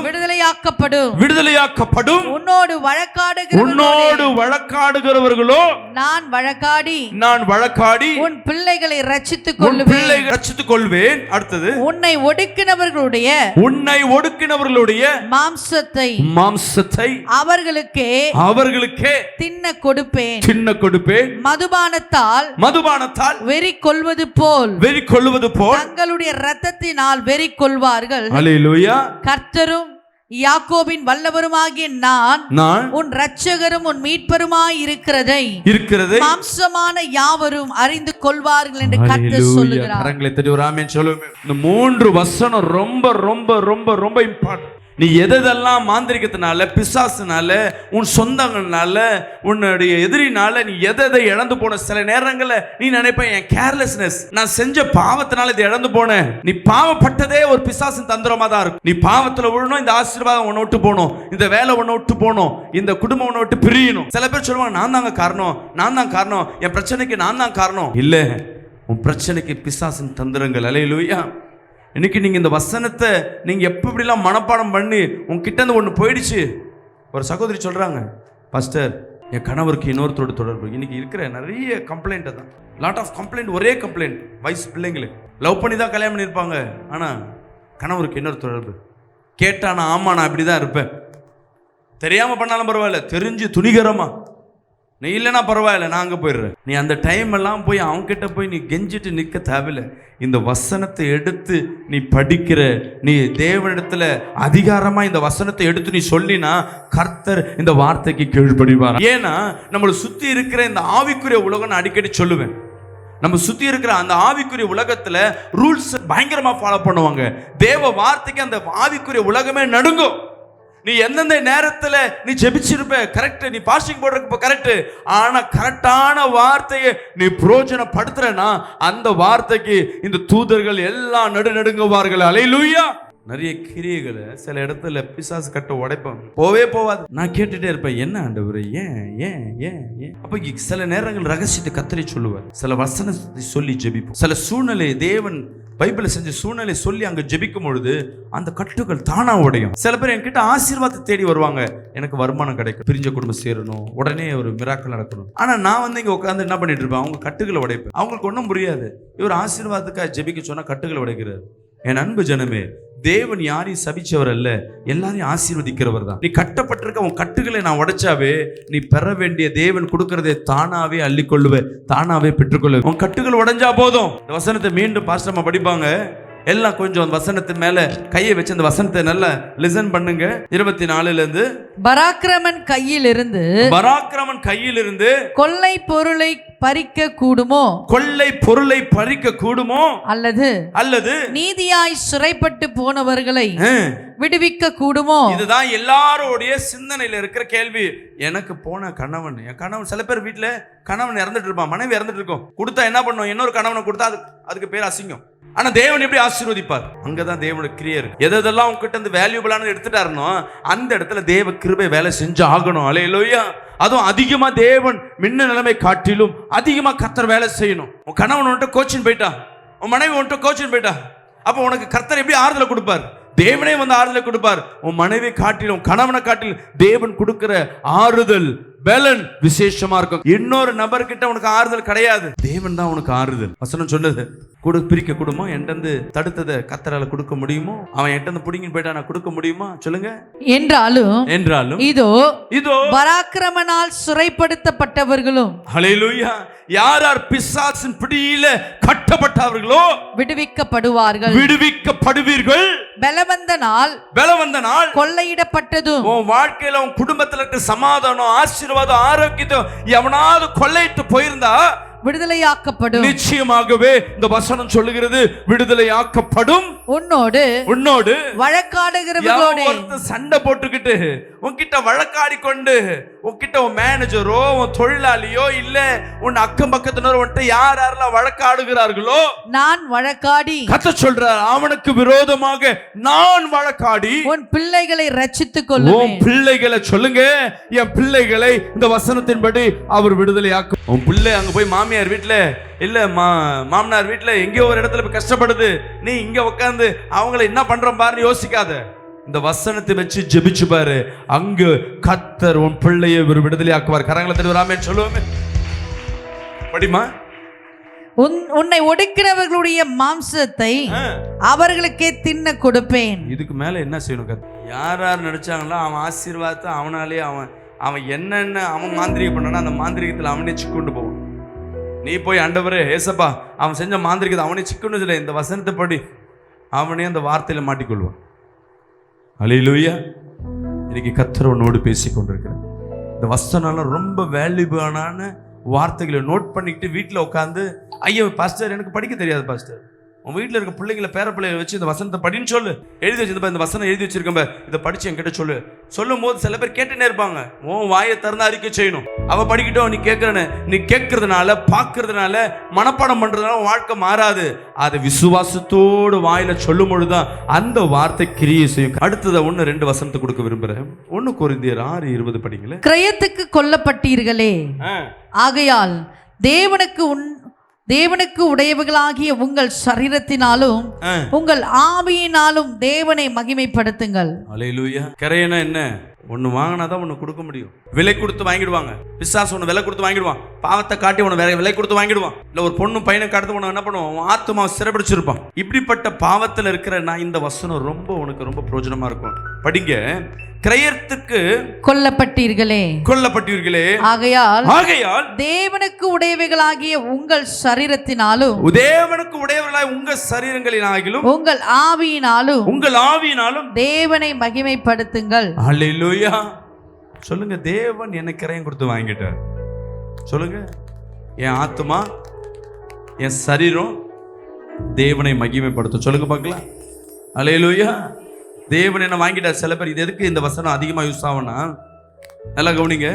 S3: விடுதலையாக்கப்படும். உன்னோடு வழக்காடுகிறவர்களோ நான் வழக்காடி உன் பிள்ளைகளை ரட்சித்துக் கொள்வேன். அடுத்தது, உன்னை ஒடுக்கினவர்களுடைய மாம்சத்தை அவர்களுக்கே தின்ன கொடுப்பேன். மதுபானத்தால் வெறி கொள்வது போல் தங்களுடைய இரத்தத்தினால் வெறி கொள்வார்கள். அல்லேலூயா. கர்த்தரும் யாக்கோபின் வல்லவருமாகிய நான் உன் இரட்சகரும் உன் மீட்பருமாய் இருக்கிறதை மாம்சமான யாவரும் அறிந்து கொள்வார்கள் என்று கர்த்தர் சொல்லுகிறார்.
S2: கரங்களை தட்டி ஒரு ஆமென் சொல்லுங்க. இந்த 3 வசனம் ரொம்ப ரொம்ப ரொம்ப ரொம்ப இம்பார்ட்டன்ட். நீ எதெல்லாம் மாந்திரிகத்தினால, பிசாசுனால, உன் சொந்தங்கள்னால, உன்னுடைய எதிரினால நீ எதை இழந்து போன, சில நேரங்களில் நீ நினைப்ப என் கேர்லெஸ்னஸ், நான் செஞ்ச பாவத்தினால இதை இழந்து போனேன். நீ பாவப்பட்டதே ஒரு பிசாசின் தந்திரமா தான் இருக்கும். நீ பாவத்துல விழணும், இந்த ஆசீர்வாதம் உன்னை விட்டு போகணும், இந்த வேலை உன்னை விட்டு போகணும், இந்த குடும்பம் உன்னை விட்டு பிரியணும். சில பேர் சொல்லுவாங்க, நான் தான் காரணம், என் பிரச்சனைக்கு நான் தான் காரணம். இல்ல, உன் பிரச்சனைக்கு பிசாசின் தந்திரங்கள். அல்லேலூயா. இன்னைக்கு நீங்க இந்த வசனத்தை நீங்க எப்படிலாம் மனப்பாடம் பண்ணி உங்ககிட்ட இருந்து ஒன்று போயிடுச்சு. ஒரு சகோதரி சொல்றாங்க, பாஸ்டர் என் கணவருக்கு இன்னொருத்தரோட தொடர்பு. இன்னைக்கு இருக்கிற நிறைய கம்ப்ளைண்ட் தான், லாட் ஆஃப் கம்ப்ளைண்ட். ஒரே கம்ப்ளைண்ட், வயசு பிள்ளைங்களுக்கு லவ் பண்ணி தான் கல்யாணம் பண்ணியிருப்பாங்க, ஆனால் கணவருக்கு இன்னொரு தொடர்பு. கேட்டா நான் ஆமா நான் இப்படி தான் இருப்பேன், தெரியாமல் பண்ணாலும் பரவாயில்ல, தெரிஞ்சு துணிகரமா, நீ இல்லைன்னா பரவாயில்ல நான் அங்கே போயிடுறேன். நீ அந்த டைம் எல்லாம் போய் அவங்ககிட்ட போய் நீ கெஞ்சிட்டு நிற்க தேவையில்லை. இந்த வசனத்தை எடுத்து நீ படிக்கிற, நீ தேவனிடத்துல அதிகாரமா இந்த வசனத்தை எடுத்து நீ சொல்லினா கர்த்தர் இந்த வார்த்தைக்கு கீழ்ப்படிவார். ஏன்னா நம்மளை சுத்தி இருக்கிற இந்த ஆவிக்குரிய உலகம் நான் அடிக்கடி சொல்லுவேன், நம்ம சுத்தி இருக்கிற அந்த ஆவிக்குரிய உலகத்துல ரூல்ஸ் பயங்கரமா ஃபாலோ பண்ணுவாங்க. தேவ வார்த்தைக்கு அந்த ஆவிக்குரிய உலகமே நடுங்கும். நீ எந்தெந்த நேரத்துல நீ ஜெபிச்சிருப்ப கரெக்ட், நீ பாஸ்டிங் போடுறதுக்கு கரெக்ட், ஆனா கரெக்டான வார்த்தையை நீ பிரயோஜனப்படுத்துறனா அந்த வார்த்தைக்கு இந்த தூதர்கள் எல்லாம் நடுநடுங்குவார்கள். அல்லேலூயா. நிறைய கிரியைகளை சில இடத்துல பிசாசு கட்ட உடைப்பாங்க, போவே போவாது. நான் கேட்டுட்டே இருப்பேன், என்ன ஆண்டவரே ஏன் ஏன் ஏன் ஏன்? அப்ப சில நேரங்கள் ரகசியத்தை கத்தரி சொல்லுவார், சில வசனத்தை சொல்லி ஜெபிப்போம், சில சூழ்நிலை தேவன் பைபிள் செஞ்ச சூழ்நிலை சொல்லி அங்க ஜெபிக்கும் பொழுது அந்த கட்டுகள் தானா உடையும். சில பேர் என்கிட்ட ஆசீர்வாதத்தை தேடி வருவாங்க, எனக்கு வருமானம் கிடைக்கும், பிரிஞ்ச குடும்பம் சேரணும், உடனே ஒரு மிராக்கள் நடக்கணும். ஆனா நான் வந்து இங்க உட்காந்து என்ன பண்ணிட்டு இருப்பேன், அவங்க கட்டுகளை உடைப்பேன். அவங்களுக்கு ஒன்றும் புரியாது, இவர் ஆசீர்வாதத்துக்காக ஜெபிக்க சொன்னா கட்டுகளை உடைக்கிறார். என் அன்பு ஜனமே, தேவன் யாரையும் சபிச்சவர் அல்ல, எல்லாரையும் ஆசீர்வதிக்கிறவர் தான். நீ கட்டப்பட்டிருக்க உன் கட்டுகளை நான் உடைச்சாவே நீ பெற வேண்டிய தேவன் கொடுக்கறதை தானாவே அள்ளிக்கொள்ளுவே, தானாவே பெற்றுக்கொள்ளுவே. உன் கட்டுகள் உடைஞ்சா போதும். இந்த வசனத்தை மீண்டும் பாஸ்டர்மா படிப்பாங்க, எல்லாம் கொஞ்சம் வசனத்து மேல கையை வச்சு அந்த வசனத்தை நல்லா லிசன் பண்ணுங்க. 24ல இருந்து,
S3: பராக்கிரமன் கையில் இருந்து கொள்ளை பொருளை பறிக்க கூடுமோ,
S2: கொள்ளை பொருளை பறிக்க கூடுமோ,
S3: அல்லது நீதியாய் சிறைப்பட்டு போனவர்களை விடுவிக்க கூடுமோ. இதுதான்
S2: எல்லாரோடைய சிந்தனையில இருக்கிற கேள்வி. எனக்கு போன கணவன், என் கணவன், சில பேர் வீட்டுல கணவன் இறந்துட்டு இருப்பான், மனைவி இறந்துட்டு இருக்கும், கொடுத்தா என்ன பண்ணும், இன்னொரு கணவனை கொடுத்தா அதுக்கு பேர் அசிங்கம். ஆனா தேவன் எப்படி ஆசீர்வதிப்பார், அங்கதான் தேவனோட கிரியை இருக்கு. எதெல்லாம் உங்ககிட்ட இருந்து வேல்யூபிளான எடுத்துட்டாருனோ அந்த இடத்துல தேவ கிருபை வேலை செஞ்சு ஆகணும். அல்லேலூயா. அதுவும் அதிகமா தேவன் முன்ன நிலைமை காட்டிலும் அதிகமா கர்த்தர் வேலை செய்யணும். உன் கணவன் வந்துட்டு கோச்சின் போயிட்டா, உன் மனைவி வந்துட்டு கோச்சின் போயிட்டா, அப்ப உனக்கு கர்த்தர் எப்படி ஆறுதலை கொடுப்பார், தேவனே வந்து ஆறுதலை கொடுப்பார். உன் மனைவி காட்டிலும் கணவனை காட்டிலும் தேவன் கொடுக்கிற ஆறுதல் பலன் விசேஷமா இருக்கும். இன்னொரு நபர்கிட்ட உனக்கு ஆறுதல் கிடையாது, தேவன் தான் உனக்கு ஆறுதல். வசனம் சொல்லுது, பிரிக்க கூடுமோ, என்கிட்ட தடுத்ததை கர்த்தரால கொடுக்க முடியுமோ, அவன் என்கிட்ட புடிங்கி போயிட்டா நான் கொடுக்க முடியுமா சொல்லுங்க.
S3: என்றாலும் இதோ பராக்கிரமனால் சிறைப்படுத்தப்பட்டவர்களும்,
S2: ஹல்லேலூயா, யார் யார் பிசாசின் பிடியில கட்டப்பட்டவர்களோ விடுவிக்கப்படுவீர்கள். பலவந்த நாள்
S3: கொள்ளையிடப்பட்டதும்,
S2: உன் வாழ்க்கையில உன் குடும்பத்துல இருக்க சமாதானம், ஆசீர்வாதம், ஆரோக்கியத்தை எவனாவது கொள்ளையிட்டு போயிருந்தா
S3: விடுதலையாக்கப்படும்.
S2: நிச்சயமாகவே இந்த வசனம் சொல்லுகிறது, விடுதலையாக்கப்படும். உன்னோடு வழக்காடுகிறவர்களோடு சண்டை போட்டுக்கிட்டு உன்கிட்ட வழக்காடி கொண்டு உன்கிட்ட உன் மேனேஜரோ உன் தொழிலாளியோ இல்ல உன் அக்கம் பக்கத்தினர் உன்கிட்ட யாரெல்லாம் வழக்காடுகிறார்களோ, நான் வழக்காடி கர்த்தர் சொல்றார், அவனுக்கு விரோதமாக நான் வழக்காடி உன் பிள்ளைகளை ரட்சித்துக் கொள்ளுவேன். உன் பிள்ளைகளை சொல்லுங்க, என் பிள்ளைகளை இந்த வசனத்தின்படி அவர் விடுதலையாக்கும். உன் பிள்ளை அங்க போய் மாமியார் வீட்டுல இல்ல மாமனார் வீட்டுல எங்கேயோ ஒரு இடத்துல போய் கஷ்டப்படுது, நீ இங்க உட்காந்து அவங்கள என்ன பண்றோம் பாருன்னு யோசிக்காத. இந்த வசனத்தை வச்சு ஜெபிச்சு பாரு, அங்கு கர்த்தர் உன் பிள்ளையை ஒரு விடுதலை ஆக்குவார். கரங்களை தருவாமே சொல்லுவோமே, படிமா.
S3: உன்னை ஒடுக்கிறவர்களுடைய மாம்சத்தை அவர்களுக்கே தின்ன கொடுப்பேன்.
S2: இதுக்கு மேல என்ன செய்யணும்? யார் யார் நினைச்சாங்களோ அவன் ஆசீர்வாதத்தை அவனாலே அவன் என்னென்ன அவன் மாந்திரிகம் பண்ணானா அந்த மாந்திரிகத்தில் அவனே சிக்கொண்டு போவான். நீ போய் ஆண்டவரே ஏசப்பா அவன் செஞ்ச மாந்திரிகத்தை அவனே சிக்கொண்டு இல்லை, இந்த வசனத்தை படி அவனே அந்த வார்த்தையில மாட்டிக்கொள்வான். அல்லேலூயா. இன்னைக்கு கர்த்தர் உன்னோடு பேசி கொண்டிருக்கிறேன். இந்த வசனம் ரொம்ப வேல்யூபிளான வார்த்தைகளை நோட் பண்ணிக்கிட்டு வீட்டில் உட்காந்து, ஐயோ பாஸ்டர் எனக்கு படிக்க தெரியாது பாஸ்டர், உன் வீட்டில் இருக்க பிள்ளைங்களை பேர பிள்ளைகளை வச்சு இந்த வசனத்தை படின்னு சொல்லு, எழுதி வச்சிருப்பா, இந்த வசனம் எழுதி வச்சிருக்கேன் இதை படிச்சு என்கிட்ட சொல்லு. சொல்லும் போது சில பேர் கேட்டுனே இருப்பாங்க, உன் வாயை திறந்து அறிக்கை செய்யணும். அவ படிக்கிட்டோம், நீ கேட்கறன்னு, நீ கேட்கறதுனால பார்க்கறதுனால மனப்பாடம் பண்றதுனால வாழ்க்கை மாறாது. அதை விசுவாசத்தோடு வாயில சொல்லும் பொழுதுதான் அந்த வார்த்தை கிரியை செய்யும். அடுத்ததை 1-2 வசனத்தை கொடுக்க விரும்புறேன். 1 கொரிந்தியர் 6:20 படிங்களேன்.
S3: கிரயத்துக்கு கொல்லப்பட்டீர்களே, ஆகையால் தேவனுக்கு உடையவர்களாகிய உங்கள் சரீரத்தினாலும் உங்கள் ஆவியினாலும் தேவனை மகிமைப்படுத்துங்கள்.
S2: அல்லேலூயா. கிரையனா என்ன? ஒன்று வாங்கினாதான் ஒன்று கொடுக்க முடியும். விலை கொடுத்து வாங்கிடுவாங்க. பிசாசு ஒன்று விலை கொடுத்து வாங்கிடுவான். பாவத்தை காட்டி உன வேற விலை கொடுத்து வாங்கிடுவான். இல்லை ஒரு பொண்ணு பையனை காட்டு உன என்ன பண்ணுவான்? ஆத்துமாவை சிறைப்பிடிச்சிருப்பான். இப்படிப்பட்ட பாவத்தில் இருக்கிற நான் இந்த வசனம் உனக்கு ரொம்ப பிரயோஜனமா இருக்கும். படிங்க. கிரயத்துக்கு கொல்லப்பட்டீர்களே, ஆகையால் தேவனுக்கு உடையவைகளாகிய உங்கள் சரீரத்தினாலும் உங்கள் சரீரங்களினாலும் உங்கள் ஆவியினாலும் தேவனை மகிமைப்படுத்துங்கள். அல்லேலூயா. சொல்லுங்க, தேவன் என்ன கிரயம் கொடுத்து வாங்கிட்டார். சொல்லுங்க, என் ஆத்துமா என் சரீரம் தேவனை மகிமைப்படுத்தும். சொல்லுங்க பார்க்கலாம். அல்லேலூயா. தேவன் என்ன வாங்கிட்டார். சில பேர் இது எதுக்கு இந்த வசனம் அதிகமா யூஸ் ஆகும்னா, நல்லா கவனிங்க.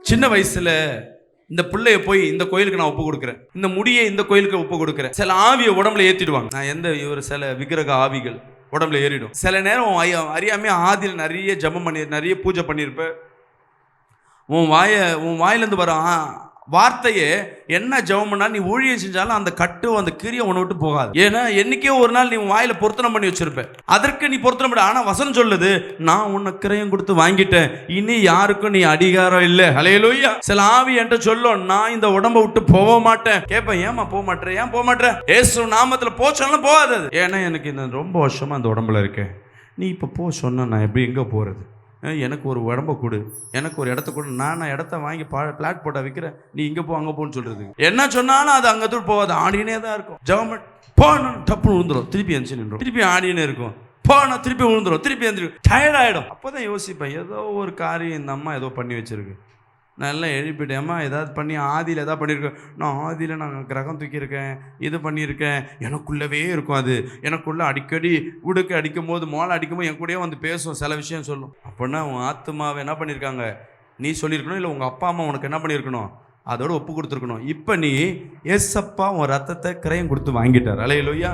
S2: சின்ன வயசுல இந்த பிள்ளைய போய் இந்த கோயிலுக்கு நான் ஒப்பு கொடுக்குறேன், இந்த முடியை இந்த கோயிலுக்கு ஒப்பு கொடுக்குறேன், சில ஆவியை உடம்புல ஏத்திடுவாங்க. நான் ஒரு சில விக்கிரக ஆவிகள் உடம்புல ஏறிடும். சில நேரம் அறியாமே ஆதியில் நிறைய ஜபம் பண்ணி நிறைய பூஜை பண்ணியிருப்ப. உன் வாயிலேருந்து வர வார்த்தையே என்ன ஜெபம் பண்ணா நீ ஊழியம் செஞ்சாலும் அந்த கட்டு அந்த கிரியை உன்னை விட்டு போகாது. ஏன்னா என்னைக்கே ஒரு நாள் நீ வாயில பொருத்தனம் பண்ணி வச்சிருப்ப, அதற்கு நீ பொருத்தனம் பண்ண. ஆனா வசனம் சொல்லுது, நான் உன்னை கிரயம் கொடுத்து வாங்கிட்டேன், இனி யாருக்கும் நீ அதிகாரம் இல்லை. ஹல்லேலூயா. சில ஆவி என்கிட்ட சொல்லும், நான் இந்த உடம்பை விட்டு போக மாட்டேன். கேட்பேன், ஏமா போக மாட்டேன், ஏன் போக மாட்டேன்? இயேசு நாமத்துல போச்சாலும் போகாது. ஏன்னா எனக்கு இந்த ரொம்ப வருஷமா அந்த உடம்புல இருக்கேன், நீ இப்ப போ சொன்னா நான் எப்படி எங்க போறது? எனக்கு ஒரு உடம்பை கொடு, எனக்கு ஒரு இடத்த கொடு, நான் இடத்த வாங்கி பிளாட் போட்டா விற்கிறேன், நீ இங்கே போ அங்கே போன்னு சொல்றது. என்ன சொன்னாலும் அது அங்கே தூள் போகாது, ஆடினே தான் இருக்கும். ஜவர்மெண்ட் போனோம் டப்புன்னு விழுந்துடும், திருப்பி எந்திரிச்சு நின்றோம், திருப்பி ஆடினே இருக்கும். போனா திருப்பி விழுந்துடும், திருப்பி எந்திரிக்கும், டயர்ட் ஆகிடும். அப்போதான் யோசிப்பேன், ஏதோ ஒரு காரியம் இந்த அம்மா ஏதோ பண்ணி வச்சிருக்கு. நான் எல்லாம் எழுப்பிட்டேன், அம்மா ஏதாவது பண்ணி ஆதியில் எதாவது பண்ணியிருக்கேன். நான் ஆதியில் நான் கிரகம் தூக்கியிருக்கேன், இது பண்ணியிருக்கேன். எனக்குள்ளவே இருக்கும் அது, எனக்குள்ளே அடிக்கடி உடுக்க அடிக்கும் போது மோளை அடிக்கும் போது என் கூடயே வந்து பேசும், சில விஷயம் சொல்லும். அப்படின்னா உன் ஆத்மாவை என்ன பண்ணியிருக்காங்க, நீ சொல்லியிருக்கணும், இல்லை உங்கள் அப்பா அம்மா உனக்கு என்ன பண்ணியிருக்கணும், அதோட ஒப்பு கொடுத்துருக்கணும். இப்போ நீ ஏசப்பா உன் ரத்தத்தை கிரயம் கொடுத்து வாங்கிட்டார். அல்லேலூயா.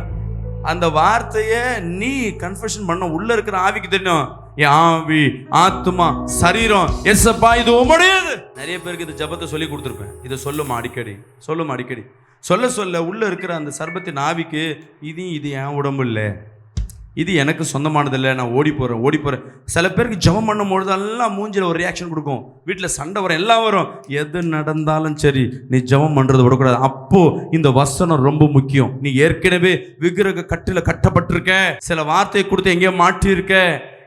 S2: அந்த வார்த்தையை நீ கன்ஃபெஷன் பண்ண, உள்ள இருக்கிற ஆவிக்கு தெரியும், என் ஆவி ஆத்மா சரீரம் எஸ்ஸப்பா இது உம்முடையது. நிறைய பேருக்கு இது ஜபத்தை சொல்லி கொடுத்துருப்பேன், இதை சொல்லுமா அடிக்கடி, சொல்லுமா அடிக்கடி. சொல்ல சொல்ல உள்ள இருக்கிற அந்த சர்பத்தின் ஆவிக்கு இது என் உடம்பு இல்லை, இது எனக்கு சொந்தமானது இல்லை, நான் ஓடி போகிறேன். சில பேருக்கு ஜபம் பண்ணும் பொழுதெல்லாம் மூஞ்சில் ஒரு ரியாக்ஷன் கொடுக்கும், வீட்டில் சண்டை வரும், எல்லாம் வரும். எது நடந்தாலும் சரி நீ ஜபம் பண்ணுறது விடக்கூடாது. அப்போ இந்த வசனம் ரொம்ப முக்கியம். நீ ஏற்கனவே விக்கிரக கட்டில் கட்டப்பட்டிருக்க, சில வார்த்தையை கொடுத்து எங்கேயோ மாட்டியிருக்க,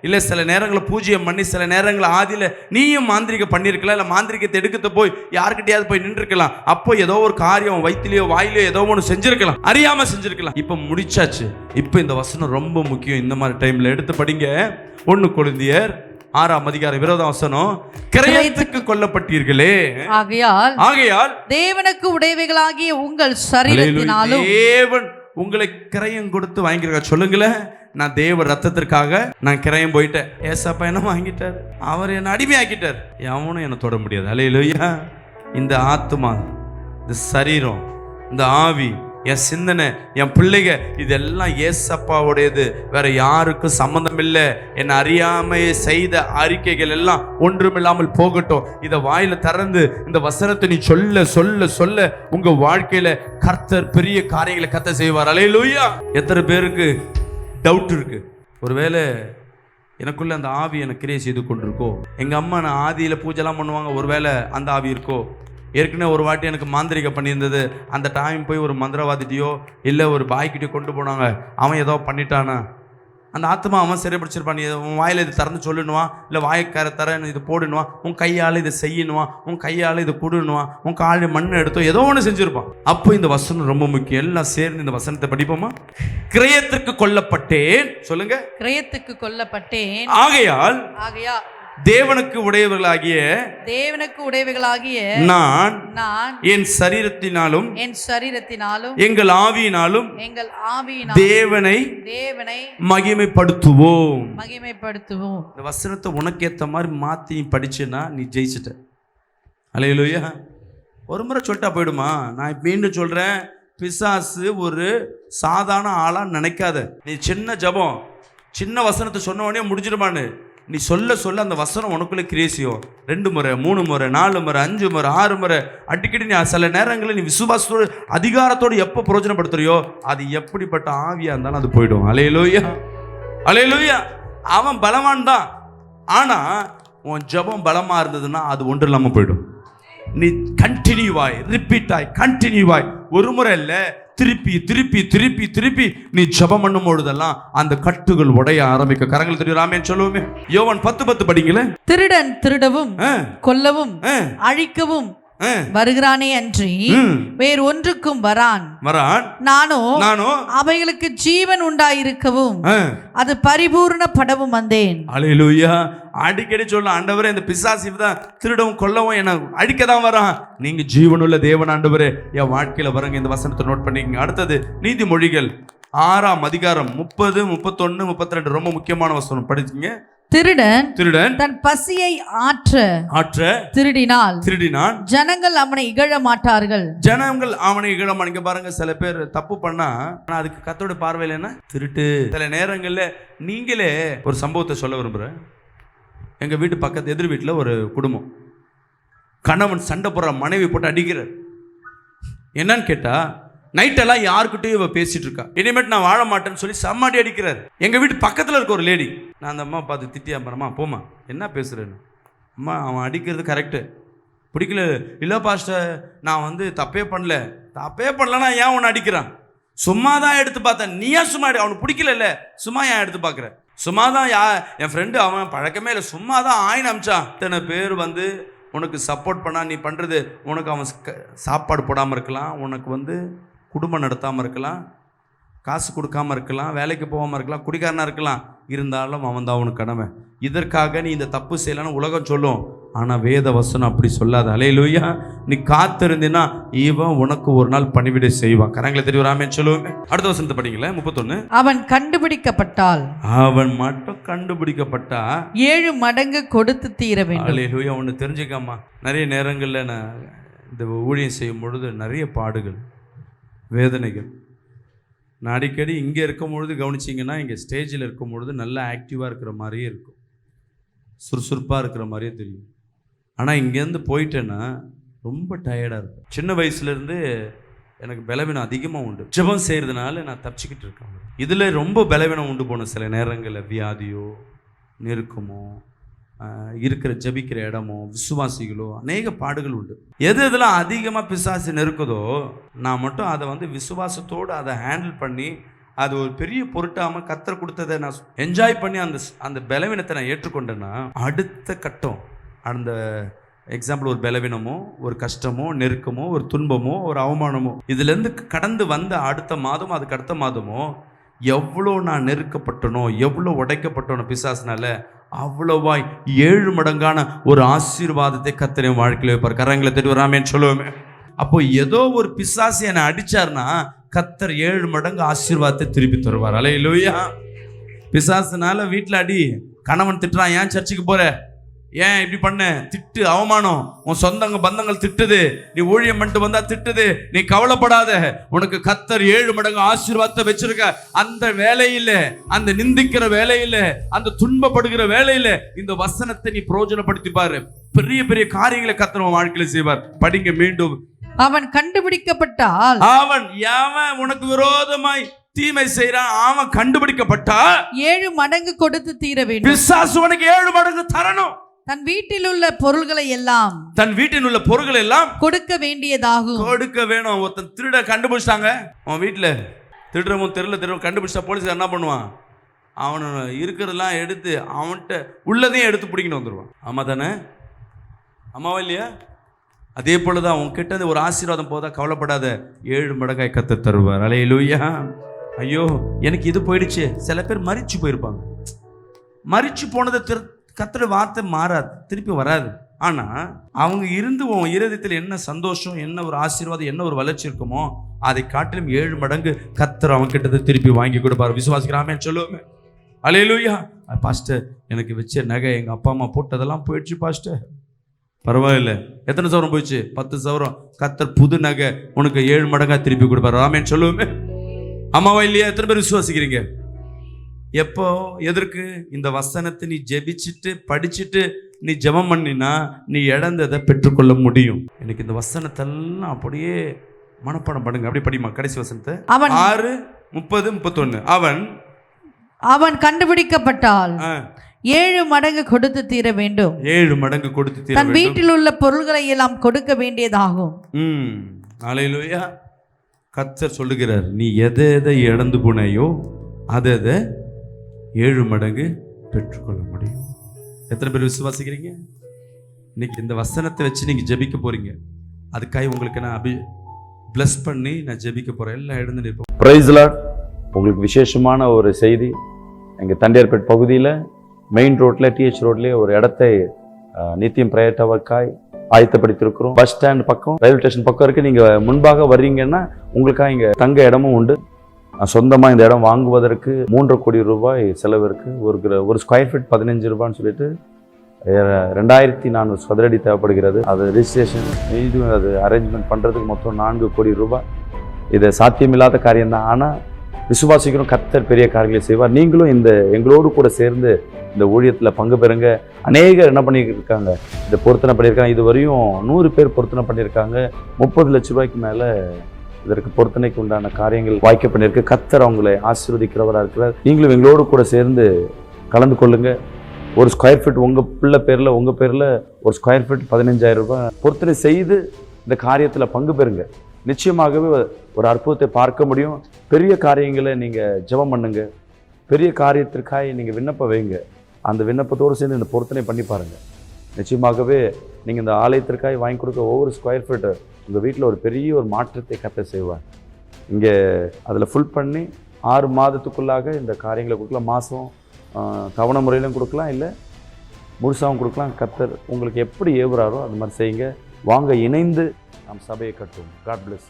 S2: இல்லை சில நேரங்களில் பூஜ்யம் பண்ணி சில நேரங்களில் ஆதியில் நீயும் மாந்திரிகம் பண்ணியிருக்கலாம், இல்லை மாந்திரிகத்தை எடுக்கத்த போய் யாருக்கிட்டையாவது போய் நின்றுருக்கலாம். அப்போ ஏதோ ஒரு காரியம் வயிற்றுலையோ வாயிலையோ ஏதோ ஒன்று செஞ்சிருக்கலாம், அறியாமல் செஞ்சிருக்கலாம். இப்போ முடிச்சாச்சு. இப்போ இந்த வசனம் ரொம்ப முக்கியம். இந்த மாதிரி டைமில் எடுத்து படிங்க. 1 கொரிந்தியர் 6ஆம் அதிகாரம் 20ஆம் வசனம், கிரயத்துக்கு கொல்லப்பட்டீர்களே, ஆகையால்
S3: தேவனுக்கு உடையவைகளாகிய உங்கள் சரீரத்தினாலும்,
S2: தேவன் உங்களை கிரயம் கொடுத்து வாங்கியிருக்கார். சொல்லுங்களேன், நான் தேவ ரத்தத்திற்காக நான் கிரயம் போயிட்டேன். ஏசப்பா என்ன வாங்கிட்டார், அவர் என்ன அடிமையாக்கிட்டார், எவனும் என்ன தொட முடியாது. அல்லேலூயா. இந்த ஆத்மா, இந்த சரீரம், இந்த ஆவி, என் சிந்தனை, என் பிள்ளைங்க, இதெல்லாம் ஏசப்பாவுடையது, வேற யாருக்கும் சம்மந்தம் இல்லை. என்னை அறியாமையே செய்த அறிக்கைகள் எல்லாம் ஒன்றுமில்லாமல் போகட்டும். இதை வாயில திறந்து இந்த வசனத்தை நீ சொல்ல சொல்ல சொல்ல உங்க வாழ்க்கையில கர்த்தர் பெரிய காரியங்களை கர்த்தர் செய்வார். அல்லேலூயா. எத்தனை பேருக்கு டவுட் இருக்கு, ஒருவேளை எனக்குள்ள அந்த ஆவி எனக்கு கிரியை செய்து கொண்டிருக்கோ, எங்க அம்மா நான் ஆதியில பூஜைலாம் பண்ணுவாங்க, ஒருவேளை அந்த ஆவி இருக்கோ. ஏற்கனவே ஒரு வாட்டி எனக்கு மாந்திரிகம் பண்ணியிருந்தது, அந்த டைம் போய் ஒரு மந்திரவாதிட்டியோ இல்லை ஒரு பாய்கிட்டயோ கொண்டு போனாங்க, அவன் ஏதோ பண்ணிட்டானா, அந்த ஆத்மா அவன் சிறைப்பிடிச்சிருப்பான். நீ உன் வாயில் இது திறந்து சொல்லணுவான், இல்லை வாய்க்கார தர இது போடணுவான், உன் கையால் இதை செய்யணுவான், உன் கையால் இதை கொடுணுவான், உன் காலை மண் எடுத்தோ ஏதோ ஒன்று செஞ்சுருப்பான். அப்போ இந்த வசனம் ரொம்ப முக்கியம். எல்லாம் சேர்ந்து இந்த வசனத்தை படிப்போமா? கிரயத்திற்கு கொல்லப்பட்டேன், சொல்லுங்க,
S3: கிரயத்துக்கு கொல்லப்பட்டேன்,
S2: ஆகையால் தேவனுக்கு உடையவர்களாகிய நான் என் சரீரத்தினாலும் எங்கள் ஆவியினாலும் தேவனை மகிமைப்படுத்துவோம். இந்த வசனத்தை உனக்கு ஏத்த மாதிரி மாத்தி படிச்சுன்னா நீ ஜெயிச்சிட்ட. அல்லேலூயா. ஒரு முறை சொல்லிட்டா போயிடுமா? நான் மீண்டும் சொல்றேன், பிசாசு ஒரு சாதாரண ஆளா நினைக்காத. நீ சின்ன ஜபம், சின்ன வசனத்தை சொன்ன உடனே முடிஞ்சிடுமான்னு நீ சொல்ல சொல்ல அந்த வசனம் உனக்குள்ளே கிரியேசியும். 2 முறை 3 முறை 4 முறை 5 முறை 6 முறை அடிக்கடி நீ சில நேரங்களில் நீ விசுவாசத்தோடு அதிகாரத்தோடு எப்போ பிரயோஜனப்படுத்துறியோ அது எப்படிப்பட்ட ஆவியா இருந்தாலும் அது போயிடும். அல்லேலூயா. அல்லேலூயா. அவன் பலவான் தான், ஆனா உன் ஜபம் பலமா இருந்ததுன்னா அது ஒன்று இல்லாமல் போயிடும். நீ கண்டினியூவாய் ரிப்பீட்டாய் கண்டினியூவாய் ஒரு முறை இல்லை, திருப்பி திருப்பி திருப்பி திருப்பி நீ ஜெபம் பண்ணும் பொழுதெல்லாம் அந்த கட்டுகள் உடைய ஆரம்பிக்க. கரங்கள் தெரியுறாமே சொல்லுவோமே. யோவான் 10:10 படிங்களே.
S3: திருடன் திருடவும் கொல்லவும் அழிக்கவும் வருகிறானே அன்றி வேறு ஒன்றுக்கும் வரான். நானோ அவைகளுக்கு ஜீவன் உண்டாயிருக்கவும் அது பரிபூர்ணப்படவும் வந்தேன்.
S2: அல்லேலூயா. அடிக்கடி சொல்ல, ஆண்டவரே இந்த பிசாசு தான் திருடவும் கொல்லவும் என்ன அழிக்க தான் வரான், நீங்க ஜீவனுள்ள தேவன் ஆண்டவரே என் வாழ்க்கையில வரங்க. இந்த வசனத்தை நோட் பண்ணிக்கங்க. அடுத்தது நீதிமொழிகள் 6ஆம் அதிகாரம் 30, 31, 32 ரொம்ப முக்கியமான வசனம் படிச்சீங்க.
S3: திருடன் தன் பசியை ஆற்ற திருடினான் ஜனங்கள் அவனை இகழ மாட்டார்கள்.
S2: இங்க பாருங்க, சில பேர் தப்பு பண்ணா அதுக்கு கர்த்தருடைய பார்வையில என்ன திருட்டு. சில நேரங்கள்ல நீங்களே ஒரு சம்பவத்தை சொல்ல விரும்புறேன். எங்க வீட்டு பக்கத்து எதிர் வீட்டுல ஒரு குடும்பம், கணவன் சண்டை போடுற, மனைவி போட்டு அடிக்கிறார். என்னன்னு கேட்டா, நைட்டெல்லாம் யாருக்கிட்டையும் இவ பேசிட்டு இருக்கா, இனிமேட்டு நான் வாழ மாட்டேன்னு சொல்லி சம்மாடி அடிக்கிறார். எங்க வீட்டு பக்கத்துல இருக்க ஒரு லேடி, நான் அந்த அம்மா பார்த்து திட்டியா, அம்மா போமா என்ன பேசுறேன்னு. அம்மா அவன் அடிக்கிறது கரெக்டு, பிடிக்கல. இல்லை பாஸ்டர், நான் தப்பே பண்ணலன்னா ஏன் உன்னை அடிக்கிறான்? சும்மா தான் எடுத்து பார்த்தேன். நீ ஏன் சும்மா அவனுக்கு பிடிக்கல, சும்மா ஏன் எடுத்து பார்க்குற? சும்மா தான் என் ஃப்ரெண்டு, அவன் பழக்கமே இல்லை, சும்மா தான் ஆயின் அமிச்சான். இத்தனை பேர் உனக்கு சப்போர்ட் பண்ணா நீ பண்ணுறது, உனக்கு அவன் சாப்பாடு போடாமல் இருக்கலாம், உனக்கு குடும்பம் நடத்தாமல் இருக்கலாம், காசு கொடுக்காமல் இருக்கலாம், வேலைக்கு போகாமல் இருக்கலாம், குடிக்காரனாக இருக்கலாம். இருந்தாலும் அவன் தான் அவனுக்கு கடமை. இதற்காக நீ இந்த தப்பு செய்யலான்னு உலகம் சொல்லும், ஆனால் வேத வசனம் அப்படி சொல்லாது. அல்லேலூயா. நீ காத்திருந்தீன்னா இவன் உனக்கு ஒரு நாள் பணிவிடை செய்வான். கரங்களை தெரிவிராமேன்னு சொல்லுவோமே. அடுத்த வசனத்தை படிங்களே, 31.
S3: அவன்
S2: மட்டும் கண்டுபிடிக்கப்பட்டா
S3: 7 மடங்கு கொடுத்து தீர வேண்டும்.
S2: அல்லேலூயா. ஒன்று தெரிஞ்சுக்காமா, நிறைய நேரங்களில் நான் இந்த ஊழியம் செய்யும் பொழுது நிறைய பாடுகள், வேதனைகள். நான் அடிக்கடி இங்கே இருக்கும் பொழுது கவனிச்சிங்கன்னா, இங்கே ஸ்டேஜில் இருக்கும் பொழுது நல்லா ஆக்டிவாக இருக்கிற மாதிரியே இருக்கும், சுறுசுறுப்பாக இருக்கிற மாதிரியே தெரியும். ஆனால் இங்கேருந்து போயிட்டேன்னா ரொம்ப டயர்டாக இருக்கும். சின்ன வயசுலேருந்து எனக்கு பலவீனம் அதிகமாக உண்டு. ஜெபம் செய்கிறதுனால நான் தப்பிச்சுக்கிட்டு இருக்கேன். இதில் ரொம்ப பலவீனம் உண்டு போன சில நேரங்களில் வியாதியோ நெருக்கமோ இருக்கிற ஜபிக்கிற இடமோ விசுவாசிகளோ அநேக பாடுகள் உண்டு. எதெல்லாம் அதிகமாக பிசாசு நெருக்குதோ நான் மட்டும் அதை விசுவாசத்தோடு அதை ஹேண்டில் பண்ணி அது ஒரு பெரிய பொருட்டாமல் கர்த்தர் கொடுத்ததை நான் என்ஜாய் பண்ணி அந்த பலவீனத்தை நான் ஏற்றுக்கொண்டேன்னா, அடுத்த கட்டம், அந்த எக்ஸாம்பிள் ஒரு பலவீனமோ ஒரு கஷ்டமோ நெருக்கமோ ஒரு துன்பமோ ஒரு அவமானமோ இதுலேருந்து கடந்து வந்த அடுத்த மாதமோ அதுக்கு அடுத்த மாதமோ எவ்வளோ நான் நெருக்கப்பட்டனோ எவ்வளோ உடைக்கப்பட்டனோ பிசாசுனால, அவ்வளோவாய் 7 மடங்கான ஒரு ஆசீர்வாதத்தை கர்த்தர் என் வாழ்க்கையில் வைப்பார். கரங்களை தட்டி வராமேன்னு சொல்லுவோமே. அப்போ ஏதோ ஒரு பிசாசு என்னை அடிச்சார்னா கர்த்தர் 7 மடங்கு ஆசீர்வாதத்தை திருப்பி தருவார். அல்லேலூயா. பிசாசுனால வீட்டில் அடி, கணவன் திட்டுறான், ஏன் சர்ச்சுக்கு போற, ஏன் இப்படி பண்ண, திட்டு, அவமானம், உன் சொந்தங்க பந்தங்கள் திட்டுது, நீ ஊழியம் பண்ணிட்டு வந்தா திட்டுது, நீ கவலைப்படாத, உனக்கு கர்த்தர் 7 மடங்கு ஆசீர்வாதத்தை வச்சிருக்க. அந்த வேலையில, அந்த நிந்திக்கிற வேலையில, அந்த துன்பப்படுகிற வேலையில இந்த வசனத்தை நீ பிரயோஜனப்படுத்தி பாரு. பெரிய பெரிய காரியங்களை கர்த்தர் உன் வாழ்க்கையில செய்வார். படிங்க மீண்டும்.
S3: அவன் கண்டுபிடிக்கப்பட்டால்,
S2: அவன் யாவன் உனக்கு விரோதமாய் தீமை செய்யறான், அவன் கண்டுபிடிக்கப்பட்டா
S3: 7 மடங்கு கொடுத்து தீர வேண்டும்.
S2: பிசாசு உனக்கு 7 மடங்கு தரணும்.
S3: தன் வீட்டில் உள்ள பொருள்களை எல்லாம் கொடுக்க வேண்டியதாகும்.
S2: கொடுக்க வேணும். ஒருத்தன் திருட கண்டுபிடிச்சிட்டாங்க, அவன் வீட்டில் திருடுறவன் தெருவில் கண்டுபிடிச்சா போலீஸ் என்ன பண்ணுவான், அவனு இருக்கிறதெல்லாம் எடுத்து அவன்கிட்ட உள்ளதையும் எடுத்து பிடிக்கணும் வந்துடுவான். ஆமா தானே, அம்மாவா இல்லையா? அதே போலதான் உன்கிட்ட ஒரு ஆசீர்வாதம் போதா, கவலைப்படாத, 7 மடங்காய் கர்த்தர் தருவார். அல்லேலூயா. ஐயோ எனக்கு இது போயிடுச்சு. சில பேர் மரிச்சு போயிருப்பாங்க. மரிச்சு போனதை கர்த்தர் வார்த்தை மாறாது, திருப்பி வராது. ஆனா அவங்க இருந்து உன் இருதயத்தில் என்ன சந்தோஷம், என்ன ஒரு ஆசீர்வாதம், என்ன ஒரு வளர்ச்சி இருக்குமோ அதை காட்டிலும் 7 மடங்கு கர்த்தர் அவங்க கிட்ட திருப்பி வாங்கி கொடுப்பார். விசுவாசிக்கிறாமே சொல்லுவோமே. அல்லேலூயா. பாஸ்டர் எனக்கு வச்ச நகை எங்க அப்பா அம்மா போட்டதெல்லாம் போயிடுச்சு பாஸ்டர். பரவாயில்ல, எத்தனை சவரம் போயிடுச்சு? 10 சவரம். கர்த்தர் புது நகை உனக்கு 7 மடங்கா திருப்பி கொடுப்பார். ஆமென் சொல்லுவோமே. அம்மாவா இல்லையா? எத்தனை பேர் விசுவாசிக்கிறீங்க? எப்போ, எதற்கு? இந்த வசனத்தை நீ ஜெபிச்சுட்டு படிச்சுட்டு நீ ஜெபம் பண்ணினா நீ இழந்ததை பெற்றுக்கொள்ள முடியும். எனக்கு இந்த வசனத்தெல்லாம் அப்படியே மனப்பாடம் பண்ணுங்க. அப்படி படிமா கடைசி வசனத்தை. 6, 30, 31.
S3: அவன் கண்டுபிடிக்கப்பட்டால் 7 மடங்கு கொடுத்து தீர வேண்டும்.
S2: 7 மடங்கு கொடுத்து தீர வேண்டும்.
S3: தன் வீட்டில் உள்ள பொருள்களை எல்லாம் கொடுக்க வேண்டியதாகும்.
S2: அல்லேலூயா. கர்த்தர் சொல்லுகிறார், நீ எதை இழந்து போனையோ அதை 7 மடங்கு பெற்றுக்கொள்ள முடியும். எத்தனை பேர் விசுவாசிக்கிறீங்க? இன்னைக்கு இந்த வசனத்தை வச்சு நீங்க ஜெபிக்க போறீங்க. அதுக்காக உங்களுக்கு நான் பிளஸ் பண்ணி நான் ஜெபிக்க போறேன். எல்லாம் எழுந்து நிற்போம்.
S1: Praise Lord. உங்களுக்கு விசேஷமான ஒரு செய்தி. எங்கள் தண்டையார்பேட் பகுதியில் மெயின் ரோட்ல டிஹெச் ரோட்லேயே ஒரு இடத்தை நித்தியம் பிரேயர் டவர்க்காய் ஆயத்தப்படுத்தியிருக்கிறோம். பஸ் ஸ்டாண்ட் பக்கம், ரயில்வே ஸ்டேஷன் பக்கம் இருக்கு. நீங்க முன்பாக வர்றீங்கன்னா உங்களுக்காக இங்க தங்க இடமும் உண்டு. சொந்தமாக இந்த இடம் வாங்குவதற்கு 3.5 கோடி ரூபாய் செலவு இருக்குது. ஒரு ஸ்கொயர் ஃபீட் 15 ரூபான்னு சொல்லிட்டு 2400 சதுரடி தேவைப்படுகிறது. அது ரிஜிஸ்ட்ரேஷன் இது அது அரேஞ்ச்மெண்ட் பண்ணுறதுக்கு மொத்தம் 4 கோடி ரூபாய். இது சாத்தியமில்லாத காரியம்தான். ஆனால் விசுவாசிக்கிறோம், கர்த்தர் பெரிய காரியங்களை செய்வார். நீங்களும் எங்களோடு கூட சேர்ந்து இந்த ஊழியத்தில் பங்கு பெறுங்க. அநேகர் என்ன பண்ணியிருக்காங்க, இந்த பொருத்தனை பண்ணியிருக்காங்க. இதுவரையும் 100 பேர் பொருத்தனை பண்ணியிருக்காங்க. 30 லட்ச ரூபாய்க்கு மேலே இதற்கு பொருத்தனைக்கு உண்டான காரியங்கள் வாய்க்க பண்ணியிருக்கு. கர்த்தர் அவங்களை ஆசீர்வதிக்கிறவராக இருக்கிறார். நீங்களும் எங்களோடு கூட சேர்ந்து கலந்து கொள்ளுங்க. ஒரு ஸ்கொயர் ஃபீட் உங்கள் பேரில் ஒரு ஸ்கொயர் ஃபீட் 15,000 ரூபாய் பொருத்தனை செய்து இந்த காரியத்தில் பங்கு பெறுங்க. நிச்சயமாகவே ஒரு அற்புதத்தை பார்க்க முடியும். பெரிய காரியங்களை நீங்கள் ஜெபம் பண்ணுங்க. பெரிய காரியத்திற்காக நீங்கள் விண்ணப்பம் வைங்க. அந்த விண்ணப்பத்தோடு சேர்ந்து இந்த பொருத்தனை பண்ணி பாருங்கள். நிச்சயமாகவே நீங்கள் இந்த ஆலயத்திற்காக வாங்கி கொடுக்க ஒவ்வொரு ஸ்கொயர் ஃபீட்டு உங்கள் வீட்டில் ஒரு பெரிய ஒரு மாற்றத்தை கர்த்தர் செய்வார். இங்கே அதில் ஃபுல் பண்ணி 6 மாதத்துக்குள்ளாக இந்த காரியங்களை கொடுக்கலாம். மாதம் தவணை முறையிலும் கொடுக்கலாம், இல்லை முழுசாகவும் கொடுக்கலாம். கர்த்தர் உங்களுக்கு எப்படி ஏவுறாரோ அது மாதிரி செய்யுங்க. வாங்க, இணைந்து நாம் சபையை கட்டுவோம். God plus.